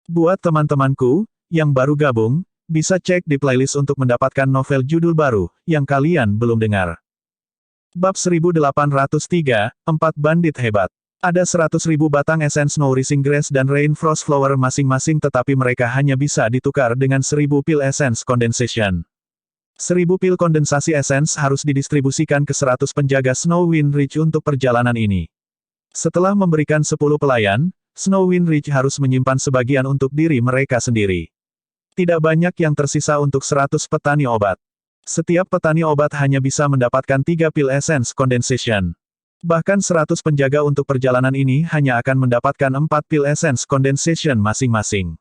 Buat teman-temanku, yang baru gabung, bisa cek di playlist untuk mendapatkan novel judul baru, yang kalian belum dengar. Bab 1803, 4 Bandit Hebat. Ada 100.000 batang esens Nourishing Grass dan Rain Frost Flower masing-masing tetapi mereka hanya bisa ditukar dengan 1000 pil esens Condensation. 1000 pil kondensasi esens harus didistribusikan ke 100 penjaga Snowwind Ridge untuk perjalanan ini. Setelah memberikan 10 pelayan, Snowwind Ridge harus menyimpan sebagian untuk diri mereka sendiri. Tidak banyak yang tersisa untuk 100 petani obat. Setiap petani obat hanya bisa mendapatkan 3 pil esens Condensation. Bahkan 100 penjaga untuk perjalanan ini hanya akan mendapatkan 4 pil esens Condensation masing-masing.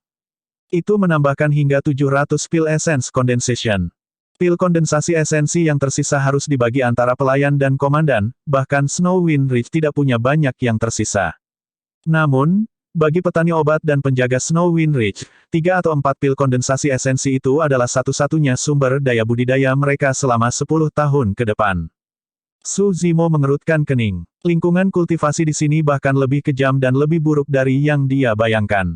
Itu menambahkan hingga 700 pil esens Condensation. Pil kondensasi esensi yang tersisa harus dibagi antara pelayan dan komandan, bahkan Snowwind Ridge tidak punya banyak yang tersisa. Namun, bagi petani obat dan penjaga Snowwind Ridge, 3 atau 4 pil kondensasi esensi itu adalah satu-satunya sumber daya budidaya mereka selama 10 tahun ke depan. Su Zimo mengerutkan kening. Lingkungan kultivasi di sini bahkan lebih kejam dan lebih buruk dari yang dia bayangkan.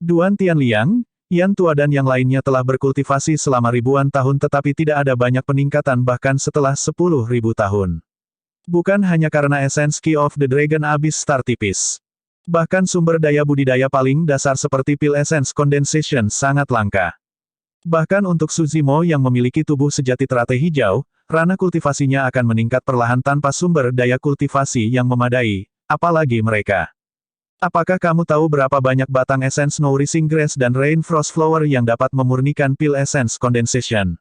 Duan Tianliang, Yan Tua dan yang lainnya telah berkultivasi selama ribuan tahun tetapi tidak ada banyak peningkatan bahkan setelah 10.000 tahun. Bukan hanya karena esens Key of the Dragon Abyss Star tipis. Bahkan sumber daya budidaya paling dasar seperti pil esens Condensation sangat langka. Bahkan untuk Su Zimo yang memiliki tubuh sejati teratai hijau, ranah kultivasinya akan meningkat perlahan tanpa sumber daya kultivasi yang memadai, apalagi mereka. Apakah kamu tahu berapa banyak batang esens Nourishing Grass dan Rain Frost Flower yang dapat memurnikan pil esens Condensation?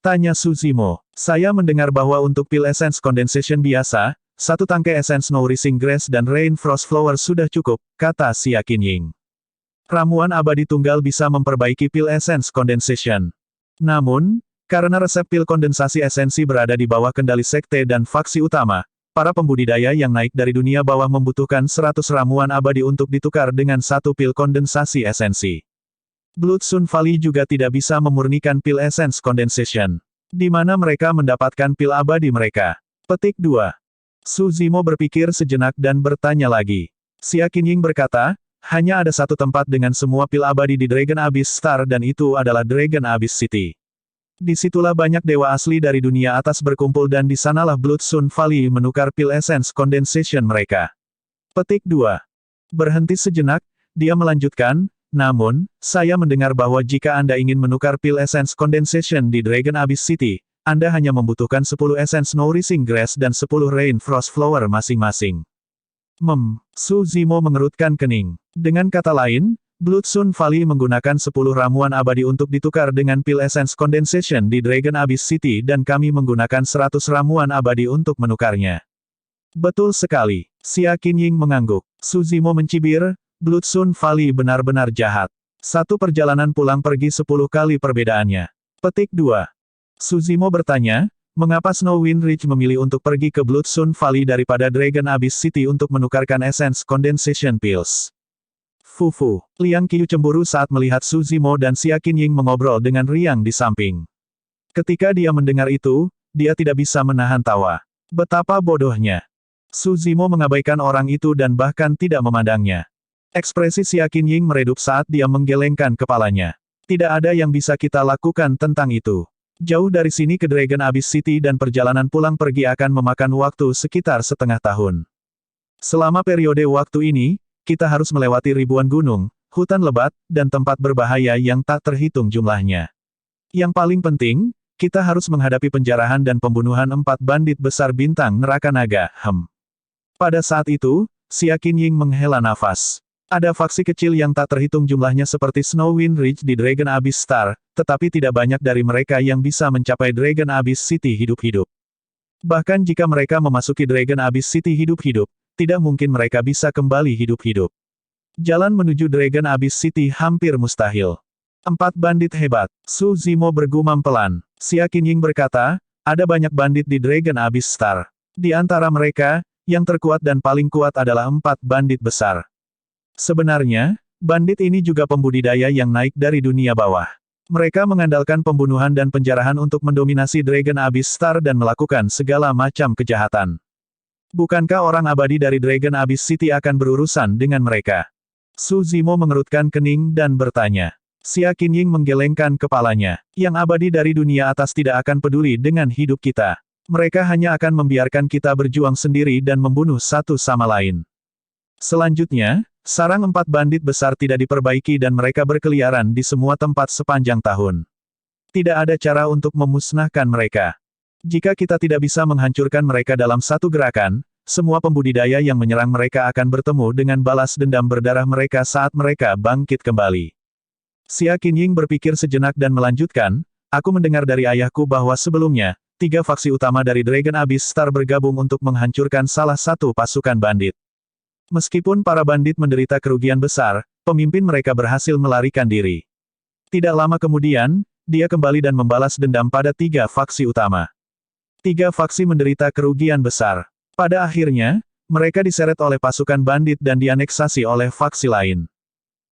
Tanya Su Zimo. Saya mendengar bahwa untuk pil esens Condensation biasa, 1 tangkai esens Nourishing Grass dan Rain Frost Flower sudah cukup, kata Xia Qinying. Ramuan abadi tunggal bisa memperbaiki pil esens Condensation. Namun, karena resep pil kondensasi esensi berada di bawah kendali sekte dan faksi utama, para pembudidaya yang naik dari dunia bawah membutuhkan 100 ramuan abadi untuk ditukar dengan 1 pil kondensasi esensi. Blood Sun Valley juga tidak bisa memurnikan pil esens Condensation. Di mana mereka mendapatkan pil abadi mereka? Petik 2. Su Zimo berpikir sejenak dan bertanya lagi. Xia Qinying berkata, hanya ada satu tempat dengan semua pil abadi di Dragon Abyss Star dan itu adalah Dragon Abyss City. Disitulah banyak dewa asli dari dunia atas berkumpul dan di sanalah Blood Sun Valley menukar pil esens Condensation mereka. Petik 2. Berhenti sejenak, dia melanjutkan, namun, saya mendengar bahwa jika Anda ingin menukar pil esens Condensation di Dragon Abyss City, Anda hanya membutuhkan 10 esens Nourishing Grass dan 10 Rain Frost Flower masing-masing. Su Zimo mengerutkan kening. Dengan kata lain, Blood Sun Valley menggunakan 10 ramuan abadi untuk ditukar dengan pil esens Condensation di Dragon Abyss City dan kami menggunakan 100 ramuan abadi untuk menukarnya. Betul sekali. Xia Qinying mengangguk. Su Zimo mencibir, Blood Sun Valley benar-benar jahat. Satu perjalanan pulang pergi 10 kali perbedaannya. Petik 2. Su Zimo bertanya, mengapa Snowwind Ridge memilih untuk pergi ke Blood Sun Valley daripada Dragon Abyss City untuk menukarkan esens Condensation Pills? Fufu. Liang Qiu cemburu saat melihat Su Zimo dan Xia Qinying mengobrol dengan riang di samping. Ketika dia mendengar itu, dia tidak bisa menahan tawa. Betapa bodohnya. Su Zimo mengabaikan orang itu dan bahkan tidak memandangnya. Ekspresi Xia Qinying meredup saat dia menggelengkan kepalanya. Tidak ada yang bisa kita lakukan tentang itu. Jauh dari sini ke Dragon Abyss City dan perjalanan pulang pergi akan memakan waktu sekitar setengah tahun. Selama periode waktu ini, kita harus melewati ribuan gunung, hutan lebat, dan tempat berbahaya yang tak terhitung jumlahnya. Yang paling penting, kita harus menghadapi penjarahan dan pembunuhan 4 bandit besar bintang neraka naga, Pada saat itu, Xia Qinying menghela nafas. Ada faksi kecil yang tak terhitung jumlahnya seperti Snowwind Ridge di Dragon Abyss Star, tetapi tidak banyak dari mereka yang bisa mencapai Dragon Abyss City hidup-hidup. Bahkan jika mereka memasuki Dragon Abyss City hidup-hidup, tidak mungkin mereka bisa kembali hidup-hidup. Jalan menuju Dragon Abyss City hampir mustahil. 4 bandit hebat. Su Zimo bergumam pelan. Xia Qinying berkata, ada banyak bandit di Dragon Abyss Star. Di antara mereka, yang terkuat dan paling kuat adalah 4 bandit besar. Sebenarnya, bandit ini juga pembudidaya yang naik dari dunia bawah. Mereka mengandalkan pembunuhan dan penjarahan untuk mendominasi Dragon Abyss Star dan melakukan segala macam kejahatan. Bukankah orang abadi dari Dragon Abyss City akan berurusan dengan mereka? Su Zimo mengerutkan kening dan bertanya. Xia Qinying menggelengkan kepalanya. Yang abadi dari dunia atas tidak akan peduli dengan hidup kita. Mereka hanya akan membiarkan kita berjuang sendiri dan membunuh satu sama lain. Selanjutnya, sarang 4 bandit besar tidak diperbaiki dan mereka berkeliaran di semua tempat sepanjang tahun. Tidak ada cara untuk memusnahkan mereka. Jika kita tidak bisa menghancurkan mereka dalam satu gerakan, semua pembudidaya yang menyerang mereka akan bertemu dengan balas dendam berdarah mereka saat mereka bangkit kembali. Xia Qinying berpikir sejenak dan melanjutkan, aku mendengar dari ayahku bahwa sebelumnya, 3 faksi utama dari Dragon Abyss Star bergabung untuk menghancurkan salah satu pasukan bandit. Meskipun para bandit menderita kerugian besar, pemimpin mereka berhasil melarikan diri. Tidak lama kemudian, dia kembali dan membalas dendam pada 3 faksi utama. 3 faksi menderita kerugian besar. Pada akhirnya, mereka diseret oleh pasukan bandit dan dianeksasi oleh faksi lain.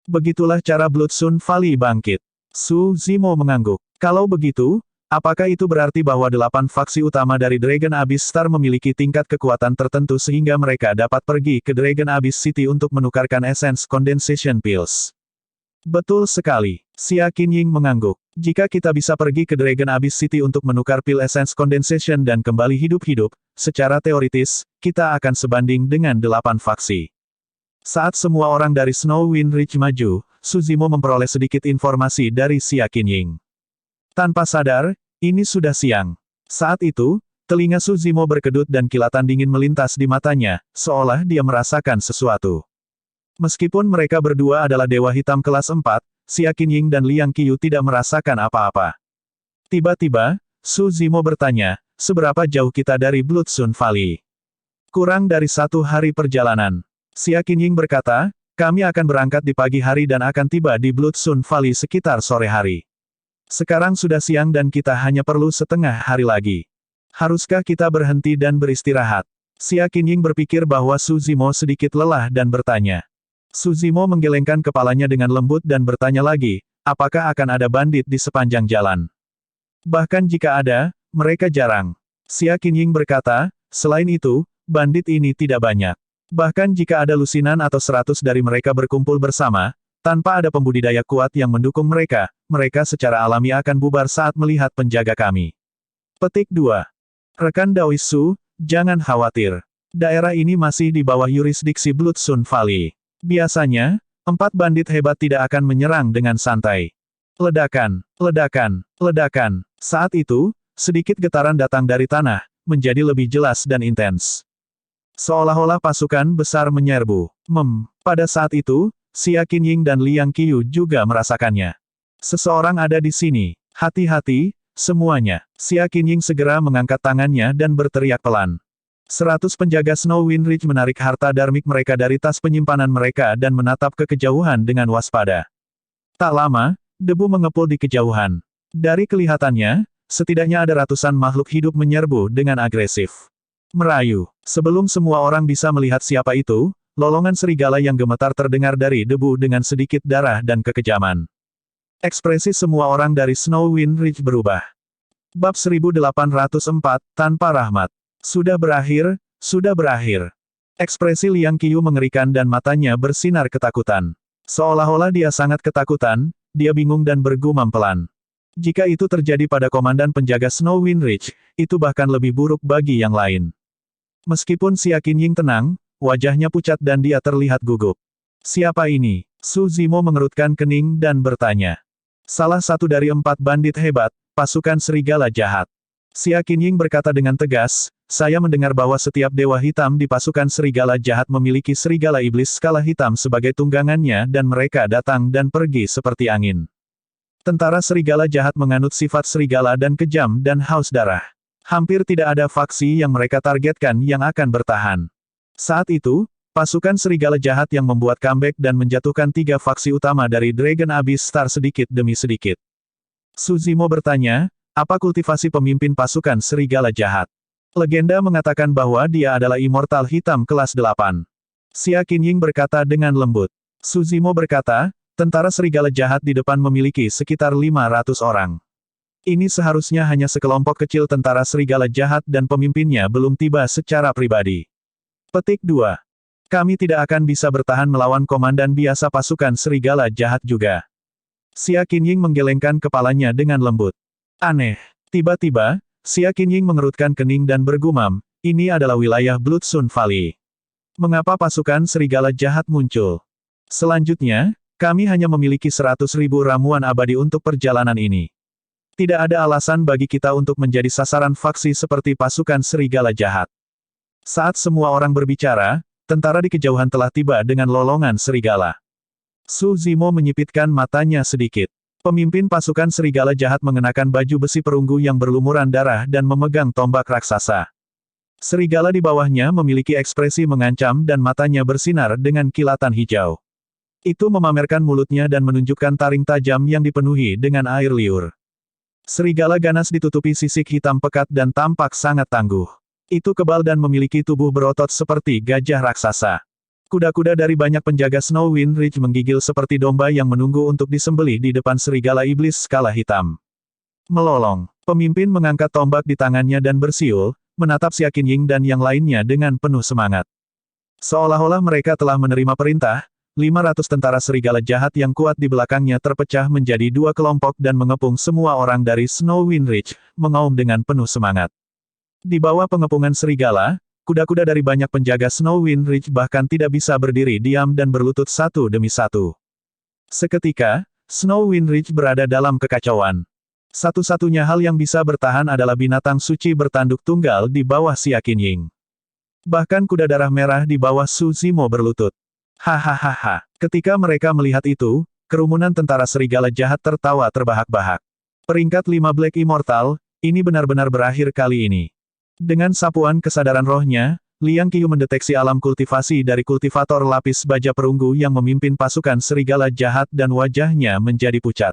Begitulah cara Blood Sun Valley bangkit. Su Zimo mengangguk. Kalau begitu, apakah itu berarti bahwa 8 faksi utama dari Dragon Abyss Star memiliki tingkat kekuatan tertentu sehingga mereka dapat pergi ke Dragon Abyss City untuk menukarkan Essence Condensation Pills? Betul sekali. Xia Qinying mengangguk. Jika kita bisa pergi ke Dragon Abyss City untuk menukar pil Essence Condensation dan kembali hidup-hidup, secara teoritis, kita akan sebanding dengan 8 faksi. Saat semua orang dari Snow Wind Ridge maju, Su Zimo memperoleh sedikit informasi dari Xia Qinying. Tanpa sadar, ini sudah siang. Saat itu, telinga Su Zimo berkedut dan kilatan dingin melintas di matanya, seolah dia merasakan sesuatu. Meskipun mereka berdua adalah Dewa Hitam kelas 4, Xia Qinying dan Liang Qiyu tidak merasakan apa-apa. Tiba-tiba, Su Zimo bertanya, seberapa jauh kita dari Blood Sun Valley? Kurang dari 1 hari perjalanan. Xia Qinying berkata, kami akan berangkat di pagi hari dan akan tiba di Blood Sun Valley sekitar sore hari. Sekarang sudah siang dan kita hanya perlu setengah hari lagi. Haruskah kita berhenti dan beristirahat? Xia Qinying berpikir bahwa Su Zimo sedikit lelah dan bertanya. Su Zimo menggelengkan kepalanya dengan lembut dan bertanya lagi, apakah akan ada bandit di sepanjang jalan? Bahkan jika ada, mereka jarang. Xia Qinying berkata, selain itu, bandit ini tidak banyak. Bahkan jika ada lusinan atau 100 dari mereka berkumpul bersama, tanpa ada pembudidaya kuat yang mendukung mereka, mereka secara alami akan bubar saat melihat penjaga kami. Petik 2. Rekan Daois Su, jangan khawatir. Daerah ini masih di bawah yurisdiksi Blood Sun Valley. Biasanya, 4 bandit hebat tidak akan menyerang dengan santai. Ledakan, ledakan, ledakan. Saat itu, sedikit getaran datang dari tanah, menjadi lebih jelas dan intens. Seolah-olah pasukan besar menyerbu. Pada saat itu, Xia Qinying dan Liang Qiyu juga merasakannya. Seseorang ada di sini. Hati-hati, semuanya. Xia Qinying segera mengangkat tangannya dan berteriak pelan. 100 penjaga Snow Wind Ridge menarik harta darmik mereka dari tas penyimpanan mereka dan menatap ke kejauhan dengan waspada. Tak lama, debu mengepul di kejauhan. Dari kelihatannya, setidaknya ada ratusan makhluk hidup menyerbu dengan agresif. Merayu. Sebelum semua orang bisa melihat siapa itu, lolongan serigala yang gemetar terdengar dari debu dengan sedikit darah dan kekejaman. Ekspresi semua orang dari Snow Wind Ridge berubah. Bab 1804, Tanpa Rahmat. Sudah berakhir, sudah berakhir. Ekspresi Liang Qiyu mengerikan dan matanya bersinar ketakutan. Seolah-olah dia sangat ketakutan, dia bingung dan bergumam pelan. Jika itu terjadi pada komandan penjaga Snow Wind Ridge, itu bahkan lebih buruk bagi yang lain. Meskipun Xia Qinying tenang, wajahnya pucat dan dia terlihat gugup. Siapa ini? Su Zimo mengerutkan kening dan bertanya. Salah satu dari 4 bandit hebat, pasukan serigala jahat. Xia Qinying berkata dengan tegas, saya mendengar bahwa setiap dewa hitam di pasukan serigala jahat memiliki serigala iblis skala hitam sebagai tunggangannya dan mereka datang dan pergi seperti angin. Tentara serigala jahat menganut sifat serigala dan kejam dan haus darah. Hampir tidak ada faksi yang mereka targetkan yang akan bertahan. Saat itu, pasukan serigala jahat yang membuat comeback dan menjatuhkan 3 faksi utama dari Dragon Abyss Star sedikit demi sedikit. Su Zimo bertanya, apa kultivasi pemimpin pasukan serigala jahat? Legenda mengatakan bahwa dia adalah immortal hitam kelas 8. Xia Qinying berkata dengan lembut. Su Zimo berkata, tentara serigala jahat di depan memiliki sekitar 500 orang. Ini seharusnya hanya sekelompok kecil tentara serigala jahat dan pemimpinnya belum tiba secara pribadi. Petik 2. Kami tidak akan bisa bertahan melawan komandan biasa pasukan serigala jahat juga. Xia Qinying menggelengkan kepalanya dengan lembut. Aneh. Tiba-tiba, Xia Qinying mengerutkan kening dan bergumam, ini adalah wilayah Blood Sun Valley. Mengapa pasukan serigala jahat muncul? Selanjutnya, kami hanya memiliki 100.000 ramuan abadi untuk perjalanan ini. Tidak ada alasan bagi kita untuk menjadi sasaran faksi seperti pasukan serigala jahat. Saat semua orang berbicara, tentara di kejauhan telah tiba dengan lolongan serigala. Su Zimo menyipitkan matanya sedikit. Pemimpin pasukan serigala jahat mengenakan baju besi perunggu yang berlumuran darah dan memegang tombak raksasa. Serigala di bawahnya memiliki ekspresi mengancam dan matanya bersinar dengan kilatan hijau. Itu memamerkan mulutnya dan menunjukkan taring tajam yang dipenuhi dengan air liur. Serigala ganas ditutupi sisik hitam pekat dan tampak sangat tangguh. Itu kebal dan memiliki tubuh berotot seperti gajah raksasa. Kuda-kuda dari banyak penjaga Snowwind Ridge menggigil seperti domba yang menunggu untuk disembelih di depan serigala iblis skala hitam. Melolong. Pemimpin mengangkat tombak di tangannya dan bersiul, menatap Xia Qinying dan yang lainnya dengan penuh semangat. Seolah-olah mereka telah menerima perintah, 500 tentara serigala jahat yang kuat di belakangnya terpecah menjadi dua kelompok dan mengepung semua orang dari Snowwind Ridge, mengaum dengan penuh semangat. Di bawah pengepungan serigala, kuda-kuda dari banyak penjaga Snowwind Ridge bahkan tidak bisa berdiri diam dan berlutut satu demi satu. Seketika, Snowwind Ridge berada dalam kekacauan. Satu-satunya hal yang bisa bertahan adalah binatang suci bertanduk tunggal di bawah Xia Qinying. Bahkan kuda darah merah di bawah Su Zimo berlutut. Hahaha. Ketika mereka melihat itu, kerumunan tentara serigala jahat tertawa terbahak-bahak. Peringkat 5 Black Immortal, ini benar-benar berakhir kali ini. Dengan sapuan kesadaran rohnya, Liang Qiyu mendeteksi alam kultivasi dari kultivator lapis baja perunggu yang memimpin pasukan serigala jahat dan wajahnya menjadi pucat.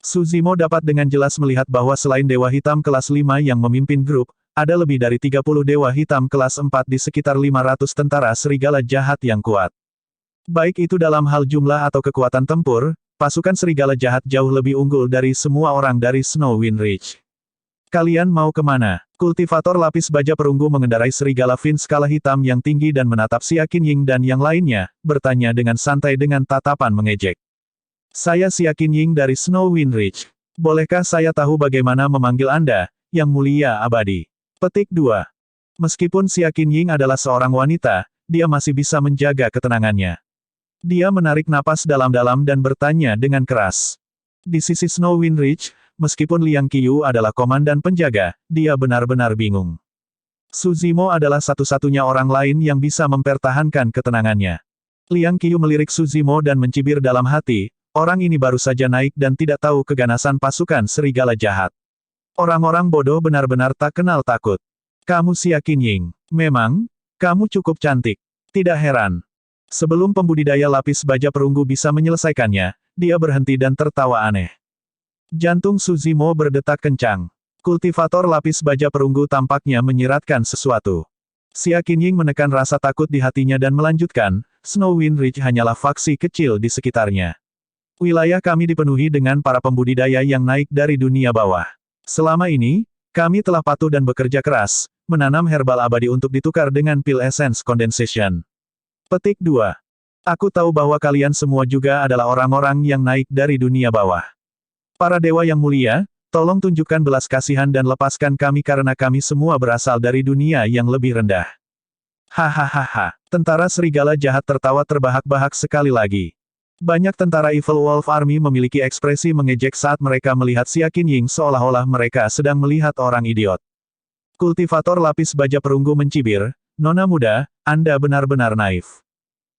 Su Zimo dapat dengan jelas melihat bahwa selain Dewa Hitam kelas 5 yang memimpin grup, ada lebih dari 30 Dewa Hitam kelas 4 di sekitar 500 tentara serigala jahat yang kuat. Baik itu dalam hal jumlah atau kekuatan tempur, pasukan serigala jahat jauh lebih unggul dari semua orang dari Snowwind Ridge. Kalian mau kemana? Kultivator lapis baja perunggu mengendarai serigala fin skala hitam yang tinggi dan menatap Xia Qinying dan yang lainnya, bertanya dengan santai dengan tatapan mengejek. Saya Xia Qinying dari Snowwind Ridge. Bolehkah saya tahu bagaimana memanggil Anda, Yang Mulia Abadi? Petik 2. Meskipun Xia Qinying adalah seorang wanita, dia masih bisa menjaga ketenangannya. Dia menarik napas dalam-dalam dan bertanya dengan keras. Di sisi Snowwind Ridge, meskipun Liang Qiyu adalah komandan penjaga, dia benar-benar bingung. Su Zimo adalah satu-satunya orang lain yang bisa mempertahankan ketenangannya. Liang Qiyu melirik Su Zimo dan mencibir dalam hati, orang ini baru saja naik dan tidak tahu keganasan pasukan serigala jahat. Orang-orang bodoh benar-benar tak kenal takut. Kamu Xia Qinying. Memang, kamu cukup cantik. Tidak heran. Sebelum pembudidaya lapis baja perunggu bisa menyelesaikannya, dia berhenti dan tertawa aneh. Jantung Su Zimo berdetak kencang. Kultivator lapis baja perunggu tampaknya menyiratkan sesuatu. Xia Qinying menekan rasa takut di hatinya dan melanjutkan, Snowwind Ridge hanyalah faksi kecil di sekitarnya. Wilayah kami dipenuhi dengan para pembudidaya yang naik dari dunia bawah. Selama ini, kami telah patuh dan bekerja keras, menanam herbal abadi untuk ditukar dengan pil essence condensation. Petik 2. Aku tahu bahwa kalian semua juga adalah orang-orang yang naik dari dunia bawah. Para dewa yang mulia, tolong tunjukkan belas kasihan dan lepaskan kami karena kami semua berasal dari dunia yang lebih rendah. Hahaha. Tentara serigala jahat tertawa terbahak-bahak sekali lagi. Banyak tentara Evil Wolf Army memiliki ekspresi mengejek saat mereka melihat Xia Qinying seolah-olah mereka sedang melihat orang idiot. Kultivator lapis baja perunggu mencibir, Nona muda, Anda benar-benar naif.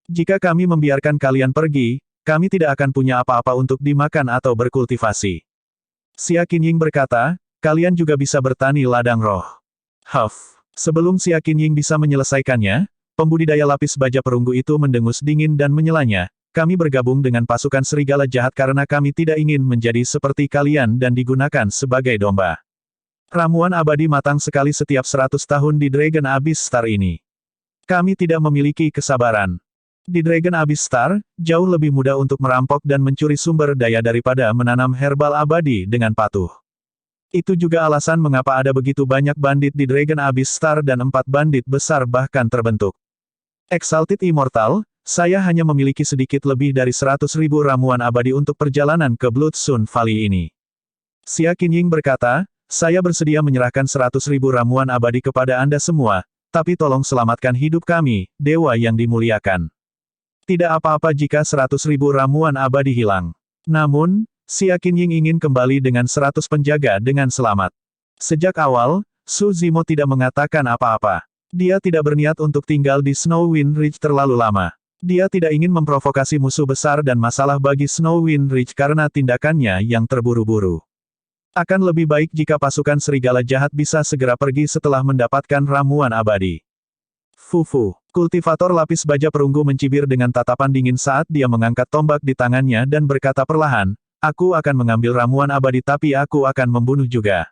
Jika kami membiarkan kalian pergi, kami tidak akan punya apa-apa untuk dimakan atau berkultivasi. Xia Qinying berkata, kalian juga bisa bertani ladang roh. Huff. Sebelum Xia Qinying bisa menyelesaikannya, pembudidaya lapis baja perunggu itu mendengus dingin dan menyelanya, kami bergabung dengan pasukan serigala jahat karena kami tidak ingin menjadi seperti kalian dan digunakan sebagai domba. Ramuan abadi matang sekali setiap 100 tahun di Dragon Abyss Star ini. Kami tidak memiliki kesabaran. Di Dragon Abyss Star, jauh lebih mudah untuk merampok dan mencuri sumber daya daripada menanam herbal abadi dengan patuh. Itu juga alasan mengapa ada begitu banyak bandit di Dragon Abyss Star dan 4 bandit besar bahkan terbentuk. Exalted Immortal, saya hanya memiliki sedikit lebih dari 100.000 ramuan abadi untuk perjalanan ke Bloodstone Valley ini. Xia Qinying berkata, saya bersedia menyerahkan 100.000 ramuan abadi kepada Anda semua, tapi tolong selamatkan hidup kami, Dewa yang dimuliakan. Tidak apa-apa jika 100.000 ramuan abadi hilang. Namun, Xia Qinying ingin kembali dengan 100 penjaga dengan selamat. Sejak awal, Su Zimo tidak mengatakan apa-apa. Dia tidak berniat untuk tinggal di Snowwind Ridge terlalu lama. Dia tidak ingin memprovokasi musuh besar dan masalah bagi Snowwind Ridge karena tindakannya yang terburu-buru. Akan lebih baik jika pasukan serigala jahat bisa segera pergi setelah mendapatkan ramuan abadi. Fufu, kultivator lapis baja perunggu mencibir dengan tatapan dingin saat dia mengangkat tombak di tangannya dan berkata perlahan, aku akan mengambil ramuan abadi tapi aku akan membunuh juga.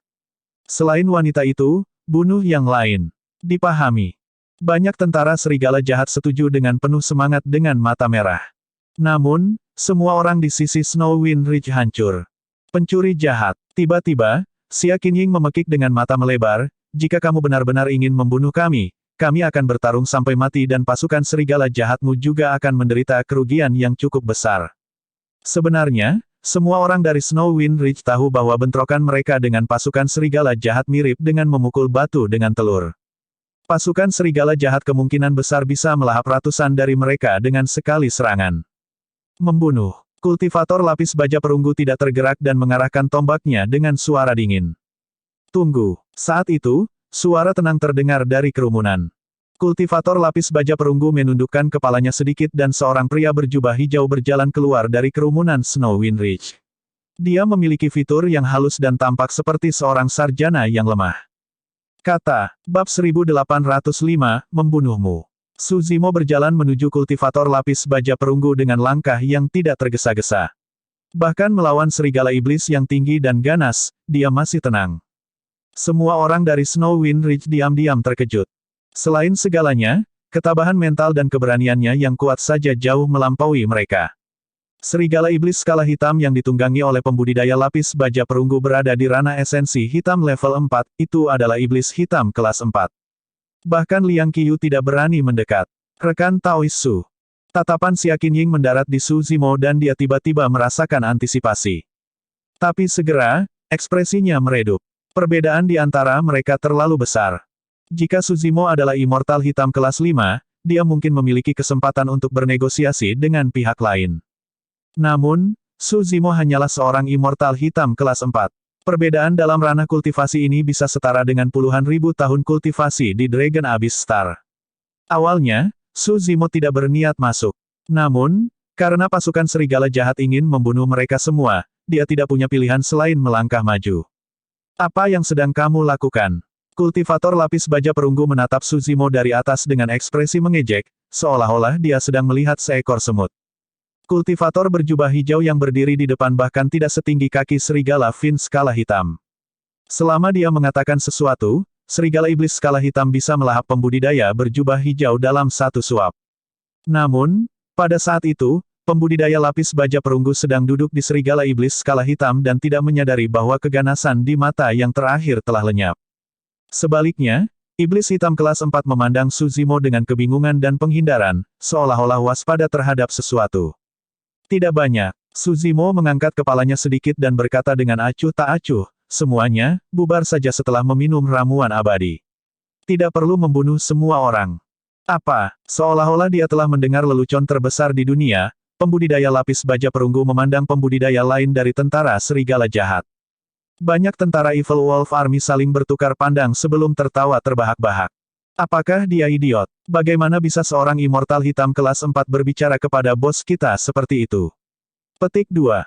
Selain wanita itu, bunuh yang lain. Dipahami. Banyak tentara serigala jahat setuju dengan penuh semangat dengan mata merah. Namun, semua orang di sisi Snowwind Ridge hancur. Pencuri jahat. Tiba-tiba, Xia Qinying memekik dengan mata melebar, jika kamu benar-benar ingin membunuh kami akan bertarung sampai mati dan pasukan serigala jahatmu juga akan menderita kerugian yang cukup besar. Sebenarnya, semua orang dari Snowwind Ridge tahu bahwa bentrokan mereka dengan pasukan serigala jahat mirip dengan memukul batu dengan telur. Pasukan serigala jahat kemungkinan besar bisa melahap ratusan dari mereka dengan sekali serangan. Membunuh. Kultivator lapis baja perunggu tidak tergerak dan mengarahkan tombaknya dengan suara dingin. Tunggu. Saat itu, suara tenang terdengar dari kerumunan. Kultivator lapis baja perunggu menundukkan kepalanya sedikit dan seorang pria berjubah hijau berjalan keluar dari kerumunan Snowwind Ridge. Dia memiliki fitur yang halus dan tampak seperti seorang sarjana yang lemah. Kata, bab 1805, membunuhmu. Su Zimo berjalan menuju kultivator lapis baja perunggu dengan langkah yang tidak tergesa-gesa. Bahkan melawan serigala iblis yang tinggi dan ganas, dia masih tenang. Semua orang dari Snowwind Ridge diam-diam terkejut. Selain segalanya, ketabahan mental dan keberaniannya yang kuat saja jauh melampaui mereka. Serigala iblis skala hitam yang ditunggangi oleh pembudidaya lapis baja perunggu berada di ranah esensi hitam level 4, itu adalah iblis hitam kelas 4. Bahkan Liang Qiyu tidak berani mendekat. Rekan Taoisu. Tatapan Xia Qinying mendarat di Su Zimo dan dia tiba-tiba merasakan antisipasi. Tapi segera, ekspresinya meredup. Perbedaan di antara mereka terlalu besar. Jika Su Zimo adalah immortal hitam kelas 5, dia mungkin memiliki kesempatan untuk bernegosiasi dengan pihak lain. Namun, Su Zimo hanyalah seorang immortal hitam kelas 4. Perbedaan dalam ranah kultivasi ini bisa setara dengan puluhan ribu tahun kultivasi di Dragon Abyss Star. Awalnya, Su Zimo tidak berniat masuk. Namun, karena pasukan serigala jahat ingin membunuh mereka semua, dia tidak punya pilihan selain melangkah maju. Apa yang sedang kamu lakukan? Kultivator lapis baja perunggu menatap Su Zimo dari atas dengan ekspresi mengejek, seolah-olah dia sedang melihat seekor semut. Kultivator berjubah hijau yang berdiri di depan bahkan tidak setinggi kaki serigala fin skala hitam. Selama dia mengatakan sesuatu, serigala iblis skala hitam bisa melahap pembudidaya berjubah hijau dalam satu suap. Namun, pada saat itu, pembudidaya lapis baja perunggu sedang duduk di serigala iblis skala hitam dan tidak menyadari bahwa keganasan di mata yang terakhir telah lenyap. Sebaliknya, iblis hitam kelas 4 memandang Su Zimo dengan kebingungan dan penghindaran, seolah-olah waspada terhadap sesuatu. Tidak banyak. Su Zimo mengangkat kepalanya sedikit dan berkata dengan acuh tak acuh, semuanya, bubar saja setelah meminum ramuan abadi. Tidak perlu membunuh semua orang. Apa? Seolah-olah dia telah mendengar lelucon terbesar di dunia, pembudidaya lapis baja perunggu memandang pembudidaya lain dari tentara serigala jahat. Banyak tentara Evil Wolf Army saling bertukar pandang sebelum tertawa terbahak-bahak. Apakah dia idiot? Bagaimana bisa seorang immortal hitam kelas 4 berbicara kepada bos kita seperti itu? Petik 2.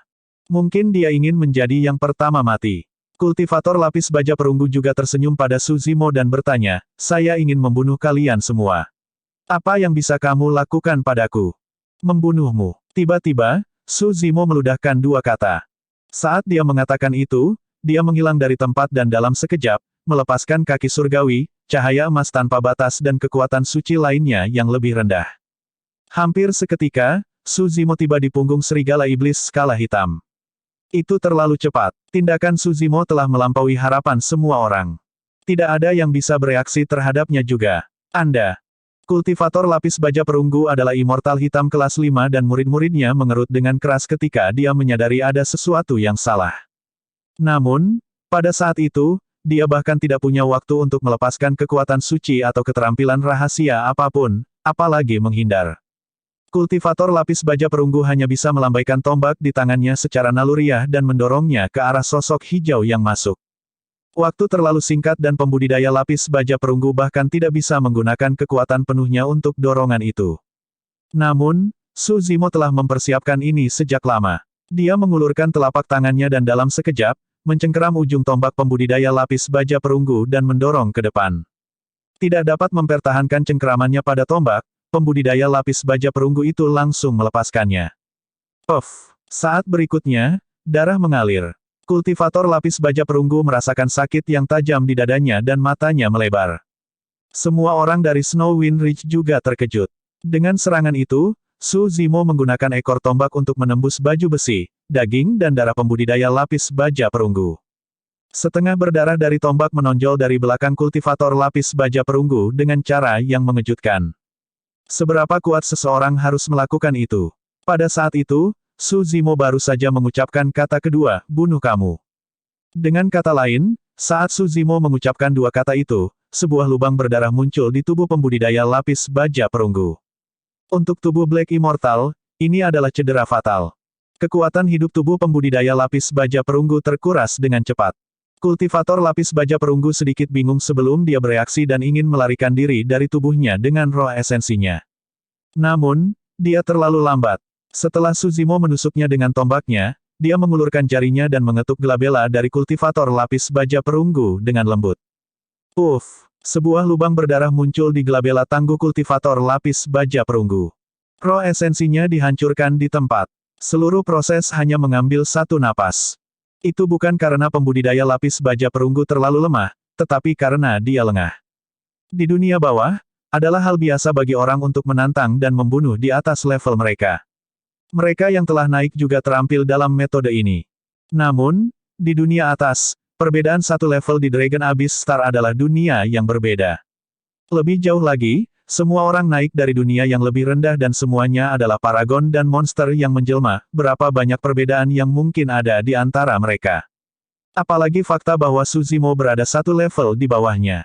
Mungkin dia ingin menjadi yang pertama mati. Kultivator lapis baja perunggu juga tersenyum pada Su Zimo dan bertanya, saya ingin membunuh kalian semua. Apa yang bisa kamu lakukan padaku? Membunuhmu. Tiba-tiba, Su Zimo meludahkan dua kata. Saat dia mengatakan itu, dia menghilang dari tempat dan dalam sekejap, melepaskan kaki surgawi, cahaya emas tanpa batas dan kekuatan suci lainnya yang lebih rendah. Hampir seketika, Su Zimo tiba di punggung serigala iblis skala hitam. Itu terlalu cepat. Tindakan Su Zimo telah melampaui harapan semua orang. Tidak ada yang bisa bereaksi terhadapnya juga. Anda. Kultivator lapis baja perunggu adalah immortal hitam kelas 5 dan murid-muridnya mengerut dengan keras ketika dia menyadari ada sesuatu yang salah. Namun, pada saat itu, dia bahkan tidak punya waktu untuk melepaskan kekuatan suci atau keterampilan rahasia apapun, apalagi menghindar. Kultivator lapis baja perunggu hanya bisa melambaikan tombak di tangannya secara naluriah dan mendorongnya ke arah sosok hijau yang masuk. Waktu terlalu singkat dan pembudidaya lapis baja perunggu bahkan tidak bisa menggunakan kekuatan penuhnya untuk dorongan itu. Namun, Su Zimo telah mempersiapkan ini sejak lama. Dia mengulurkan telapak tangannya dan dalam sekejap, mencengkeram ujung tombak pembudidaya lapis baja perunggu dan mendorong ke depan. Tidak dapat mempertahankan cengkeramannya pada tombak, pembudidaya lapis baja perunggu itu langsung melepaskannya. Puff! Saat berikutnya, darah mengalir. Kultivator lapis baja perunggu merasakan sakit yang tajam di dadanya dan matanya melebar. Semua orang dari Snow Wind Ridge juga terkejut. Dengan serangan itu, Su Zimo menggunakan ekor tombak untuk menembus baju besi, daging dan darah pembudidaya lapis baja perunggu. Setengah berdarah dari tombak menonjol dari belakang kultivator lapis baja perunggu dengan cara yang mengejutkan. Seberapa kuat seseorang harus melakukan itu? Pada saat itu, Su Zimo baru saja mengucapkan kata kedua, bunuh kamu. Dengan kata lain, saat Su Zimo mengucapkan dua kata itu, sebuah lubang berdarah muncul di tubuh pembudidaya lapis baja perunggu. Untuk tubuh Black Immortal, ini adalah cedera fatal. Kekuatan hidup tubuh pembudidaya lapis baja perunggu terkuras dengan cepat. Kultivator lapis baja perunggu sedikit bingung sebelum dia bereaksi dan ingin melarikan diri dari tubuhnya dengan roh esensinya. Namun, dia terlalu lambat. Setelah Su Zimo menusuknya dengan tombaknya, dia mengulurkan jarinya dan mengetuk glabella dari kultivator lapis baja perunggu dengan lembut. Puff! Sebuah lubang berdarah muncul di glabella tangguh kultivator lapis baja perunggu. Roh esensinya dihancurkan di tempat. Seluruh proses hanya mengambil satu napas. Itu bukan karena pembudidaya lapis baja perunggu terlalu lemah, tetapi karena dia lengah. Di dunia bawah, adalah hal biasa bagi orang untuk menantang dan membunuh di atas level mereka. Mereka yang telah naik juga terampil dalam metode ini. Namun, di dunia atas, perbedaan satu level di Dragon Abyss Star adalah dunia yang berbeda. Lebih jauh lagi, semua orang naik dari dunia yang lebih rendah dan semuanya adalah paragon dan monster yang menjelma, berapa banyak perbedaan yang mungkin ada di antara mereka. Apalagi fakta bahwa Su Zimo berada satu level di bawahnya.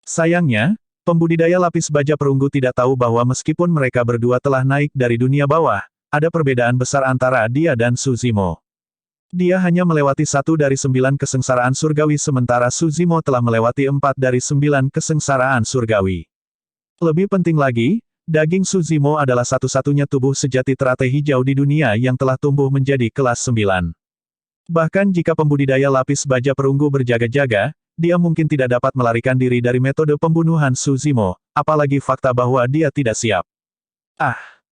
Sayangnya, pembudidaya lapis baja perunggu tidak tahu bahwa meskipun mereka berdua telah naik dari dunia bawah, ada perbedaan besar antara dia dan Su Zimo. Dia hanya melewati 1 dari 9 kesengsaraan surgawi sementara Su Zimo telah melewati 4 dari 9 kesengsaraan surgawi. Lebih penting lagi, daging Su Zimo adalah satu-satunya tubuh sejati teratai hijau di dunia yang telah tumbuh menjadi kelas 9. Bahkan jika pembudidaya lapis baja perunggu berjaga-jaga, dia mungkin tidak dapat melarikan diri dari metode pembunuhan Su Zimo, apalagi fakta bahwa dia tidak siap.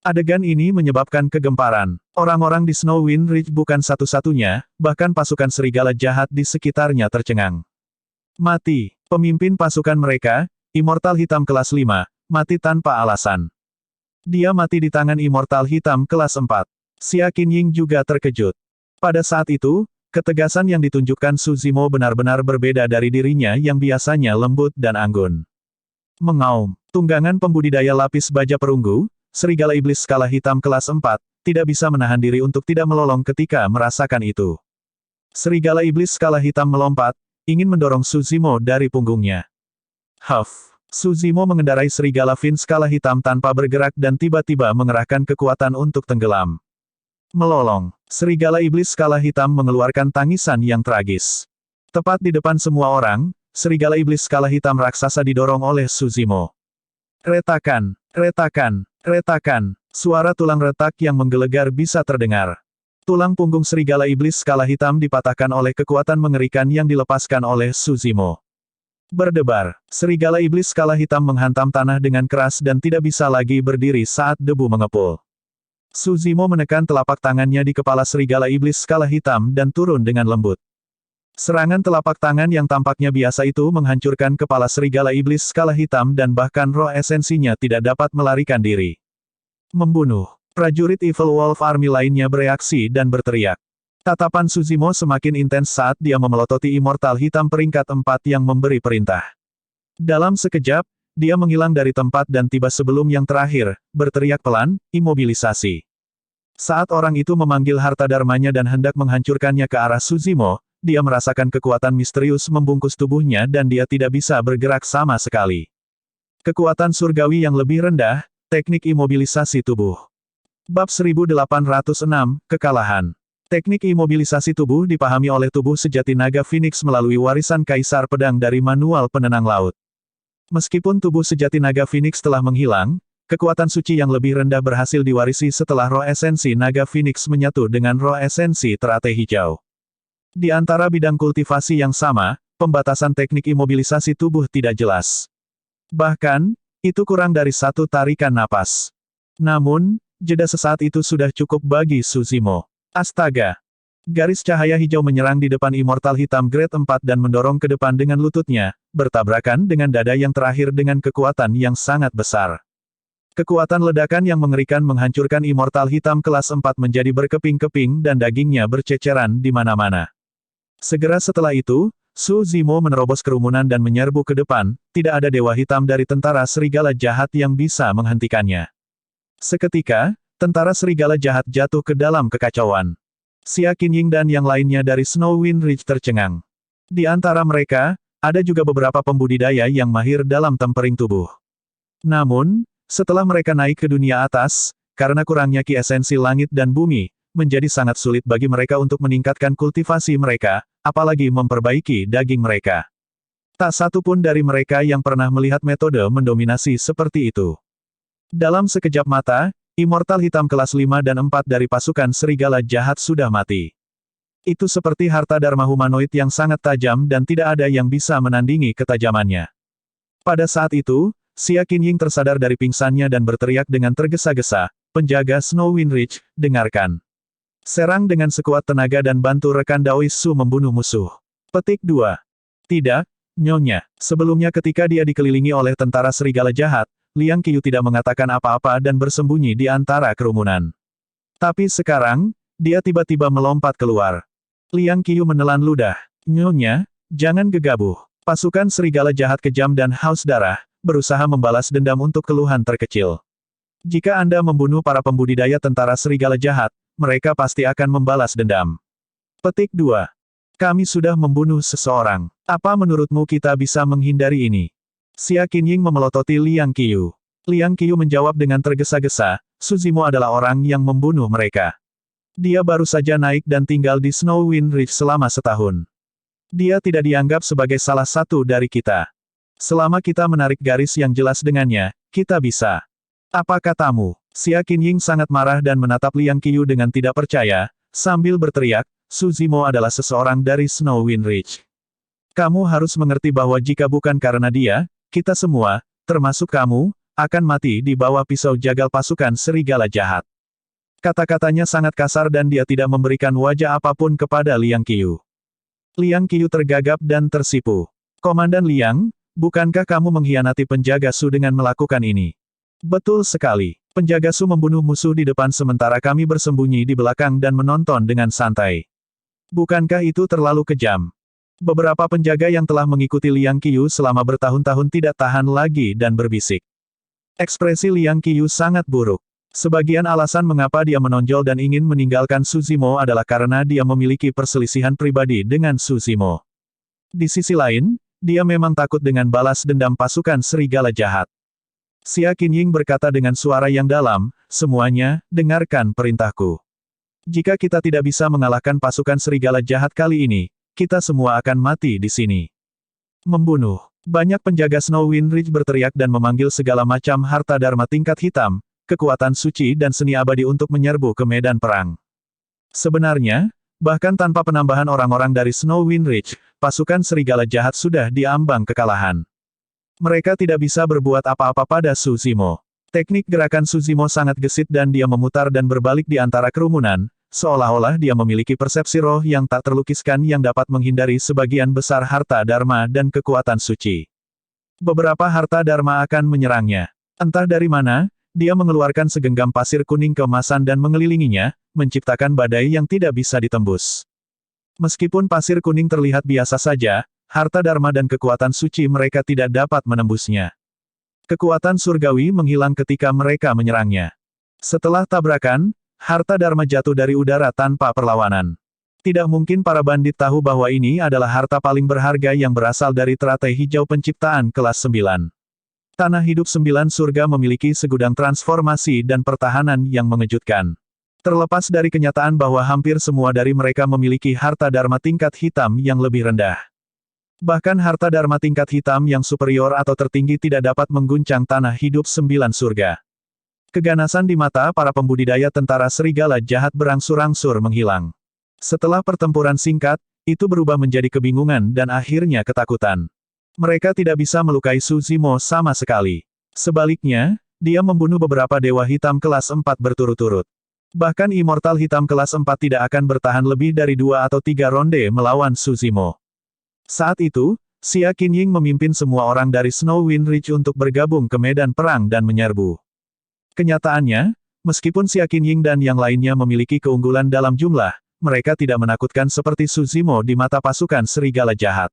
Adegan ini menyebabkan kegemparan. Orang-orang di Snow Wind Ridge bukan satu-satunya, bahkan pasukan serigala jahat di sekitarnya tercengang. Mati. Pemimpin pasukan mereka, Immortal Hitam kelas 5, mati tanpa alasan. Dia mati di tangan Immortal Hitam kelas 4. Xia Qinying juga terkejut. Pada saat itu, ketegasan yang ditunjukkan Su Zimo benar-benar berbeda dari dirinya yang biasanya lembut dan anggun. Mengaum. Tunggangan pembudidaya lapis baja perunggu, serigala iblis skala hitam kelas 4, tidak bisa menahan diri untuk tidak melolong ketika merasakan itu. Serigala iblis skala hitam melompat, ingin mendorong Su Zimo dari punggungnya. Huff! Su Zimo mengendarai serigala fin skala hitam tanpa bergerak dan tiba-tiba mengerahkan kekuatan untuk tenggelam. Melolong. Serigala iblis skala hitam mengeluarkan tangisan yang tragis. Tepat di depan semua orang, serigala iblis skala hitam raksasa didorong oleh Su Zimo. Retakan, retakan, retakan. Suara tulang retak yang menggelegar bisa terdengar. Tulang punggung serigala iblis skala hitam dipatahkan oleh kekuatan mengerikan yang dilepaskan oleh Su Zimo. Berdebar, serigala iblis skala hitam menghantam tanah dengan keras dan tidak bisa lagi berdiri saat debu mengepul. Su Zimo menekan telapak tangannya di kepala serigala iblis skala hitam dan turun dengan lembut. Serangan telapak tangan yang tampaknya biasa itu menghancurkan kepala serigala iblis skala hitam dan bahkan roh esensinya tidak dapat melarikan diri. Membunuh. Prajurit Evil Wolf Army lainnya bereaksi dan berteriak. Tatapan Su Zimo semakin intens saat dia memelototi Immortal Hitam peringkat 4 yang memberi perintah. Dalam sekejap, dia menghilang dari tempat dan tiba sebelum yang terakhir, berteriak pelan, imobilisasi. Saat orang itu memanggil harta dharmanya dan hendak menghancurkannya ke arah Suzimo, dia merasakan kekuatan misterius membungkus tubuhnya dan dia tidak bisa bergerak sama sekali. Kekuatan surgawi yang lebih rendah, teknik imobilisasi tubuh. Bab 1806, Kekalahan. Teknik imobilisasi tubuh dipahami oleh tubuh sejati naga Phoenix melalui warisan Kaisar Pedang dari manual penenang laut. Meskipun tubuh sejati naga Phoenix telah menghilang, kekuatan suci yang lebih rendah berhasil diwarisi setelah roh esensi naga Phoenix menyatu dengan roh esensi teratai hijau. Di antara bidang kultivasi yang sama, pembatasan teknik imobilisasi tubuh tidak jelas. Bahkan, itu kurang dari satu tarikan napas. Namun, jeda sesaat itu sudah cukup bagi Suzimo. Astaga! Garis cahaya hijau menyerang di depan Immortal Hitam Grade 4 dan mendorong ke depan dengan lututnya, bertabrakan dengan dada yang terakhir dengan kekuatan yang sangat besar. Kekuatan ledakan yang mengerikan menghancurkan Immortal Hitam kelas 4 menjadi berkeping-keping dan dagingnya berceceran di mana-mana. Segera setelah itu, Suzimo menerobos kerumunan dan menyerbu ke depan, tidak ada dewa hitam dari tentara serigala jahat yang bisa menghentikannya. Seketika, tentara serigala jahat jatuh ke dalam kekacauan. Xia Qinying dan yang lainnya dari Snowwind Ridge tercengang. Di antara mereka, ada juga beberapa pembudidaya yang mahir dalam tempering tubuh. Namun, setelah mereka naik ke dunia atas, karena kurangnya ki esensi langit dan bumi, menjadi sangat sulit bagi mereka untuk meningkatkan kultivasi mereka, apalagi memperbaiki daging mereka. Tak satu pun dari mereka yang pernah melihat metode mendominasi seperti itu. Dalam sekejap mata, Immortal Hitam kelas 5 dan 4 dari pasukan serigala jahat sudah mati. Itu seperti harta dharma humanoid yang sangat tajam dan tidak ada yang bisa menandingi ketajamannya. Pada saat itu, Xia Qinying tersadar dari pingsannya dan berteriak dengan tergesa-gesa, "Penjaga Snowwind Ridge, dengarkan. Serang dengan sekuat tenaga dan bantu rekan Daois Su membunuh musuh." Petik 2. Tidak, Nyonya. Sebelumnya ketika dia dikelilingi oleh tentara serigala jahat, Liang Qiyu tidak mengatakan apa-apa dan bersembunyi di antara kerumunan. Tapi sekarang, dia tiba-tiba melompat keluar. Liang Qiyu menelan ludah. "Nyonya, jangan gegabah. Pasukan serigala jahat kejam dan haus darah, berusaha membalas dendam untuk keluhan terkecil. Jika Anda membunuh para pembudidaya tentara serigala jahat, mereka pasti akan membalas dendam." Petik 2. Kami sudah membunuh seseorang. Apa menurutmu kita bisa menghindari ini? Xia Qinying memelototi Liang Qiyu. Liang Qiyu menjawab dengan tergesa-gesa, "Suzimo adalah orang yang membunuh mereka. Dia baru saja naik dan tinggal di Snowwind Ridge selama setahun. Dia tidak dianggap sebagai salah satu dari kita. Selama kita menarik garis yang jelas dengannya, kita bisa." "Apa katamu?" Xia Qinying sangat marah dan menatap Liang Qiyu dengan tidak percaya, sambil berteriak, "Suzimo adalah seseorang dari Snowwind Ridge. Kamu harus mengerti bahwa jika bukan karena dia, kita semua, termasuk kamu, akan mati di bawah pisau jagal pasukan serigala jahat." Kata-katanya sangat kasar dan dia tidak memberikan wajah apapun kepada Liang Qiyu. Liang Qiyu tergagap dan tersipu. "Komandan Liang, bukankah kamu mengkhianati penjaga Su dengan melakukan ini?" "Betul sekali. Penjaga Su membunuh musuh di depan sementara kami bersembunyi di belakang dan menonton dengan santai. Bukankah itu terlalu kejam?" Beberapa penjaga yang telah mengikuti Liang Qiyu selama bertahun-tahun tidak tahan lagi dan berbisik. Ekspresi Liang Qiyu sangat buruk. Sebagian alasan mengapa dia menonjol dan ingin meninggalkan Suzimo adalah karena dia memiliki perselisihan pribadi dengan Suzimo. Di sisi lain, dia memang takut dengan balas dendam pasukan serigala jahat. Xia Qinying berkata dengan suara yang dalam, "Semuanya, dengarkan perintahku. Jika kita tidak bisa mengalahkan pasukan serigala jahat kali ini, kita semua akan mati di sini." Membunuh. Banyak penjaga Snowwind Ridge berteriak dan memanggil segala macam harta dharma tingkat hitam, kekuatan suci dan seni abadi untuk menyerbu ke medan perang. Sebenarnya, bahkan tanpa penambahan orang-orang dari Snowwind Ridge, pasukan serigala jahat sudah diambang kekalahan. Mereka tidak bisa berbuat apa-apa pada Suzimo. Teknik gerakan Suzimo sangat gesit dan dia memutar dan berbalik di antara kerumunan, seolah-olah dia memiliki persepsi roh yang tak terlukiskan yang dapat menghindari sebagian besar harta dharma dan kekuatan suci. Beberapa harta dharma akan menyerangnya. Entah dari mana, dia mengeluarkan segenggam pasir kuning keemasan dan mengelilinginya, menciptakan badai yang tidak bisa ditembus. Meskipun pasir kuning terlihat biasa saja, harta dharma dan kekuatan suci mereka tidak dapat menembusnya. Kekuatan surgawi menghilang ketika mereka menyerangnya. Setelah tabrakan, harta Dharma jatuh dari udara tanpa perlawanan. Tidak mungkin para bandit tahu bahwa ini adalah harta paling berharga yang berasal dari teratai hijau penciptaan kelas 9. Tanah hidup 9 surga memiliki segudang transformasi dan pertahanan yang mengejutkan. Terlepas dari kenyataan bahwa hampir semua dari mereka memiliki harta Dharma tingkat hitam yang lebih rendah. Bahkan harta Dharma tingkat hitam yang superior atau tertinggi tidak dapat mengguncang tanah hidup 9 surga. Keganasan di mata para pembudidaya tentara serigala jahat berangsur-angsur menghilang. Setelah pertempuran singkat, itu berubah menjadi kebingungan dan akhirnya ketakutan. Mereka tidak bisa melukai Su Zimo sama sekali. Sebaliknya, dia membunuh beberapa dewa hitam kelas 4 berturut-turut. Bahkan Immortal Hitam kelas 4 tidak akan bertahan lebih dari 2 atau 3 ronde melawan Su Zimo. Saat itu, Xia Qinying memimpin semua orang dari Snow Wind Ridge untuk bergabung ke medan perang dan menyerbu. Kenyataannya, meskipun Xia Qinying dan yang lainnya memiliki keunggulan dalam jumlah, mereka tidak menakutkan seperti Su Zimo di mata pasukan serigala jahat.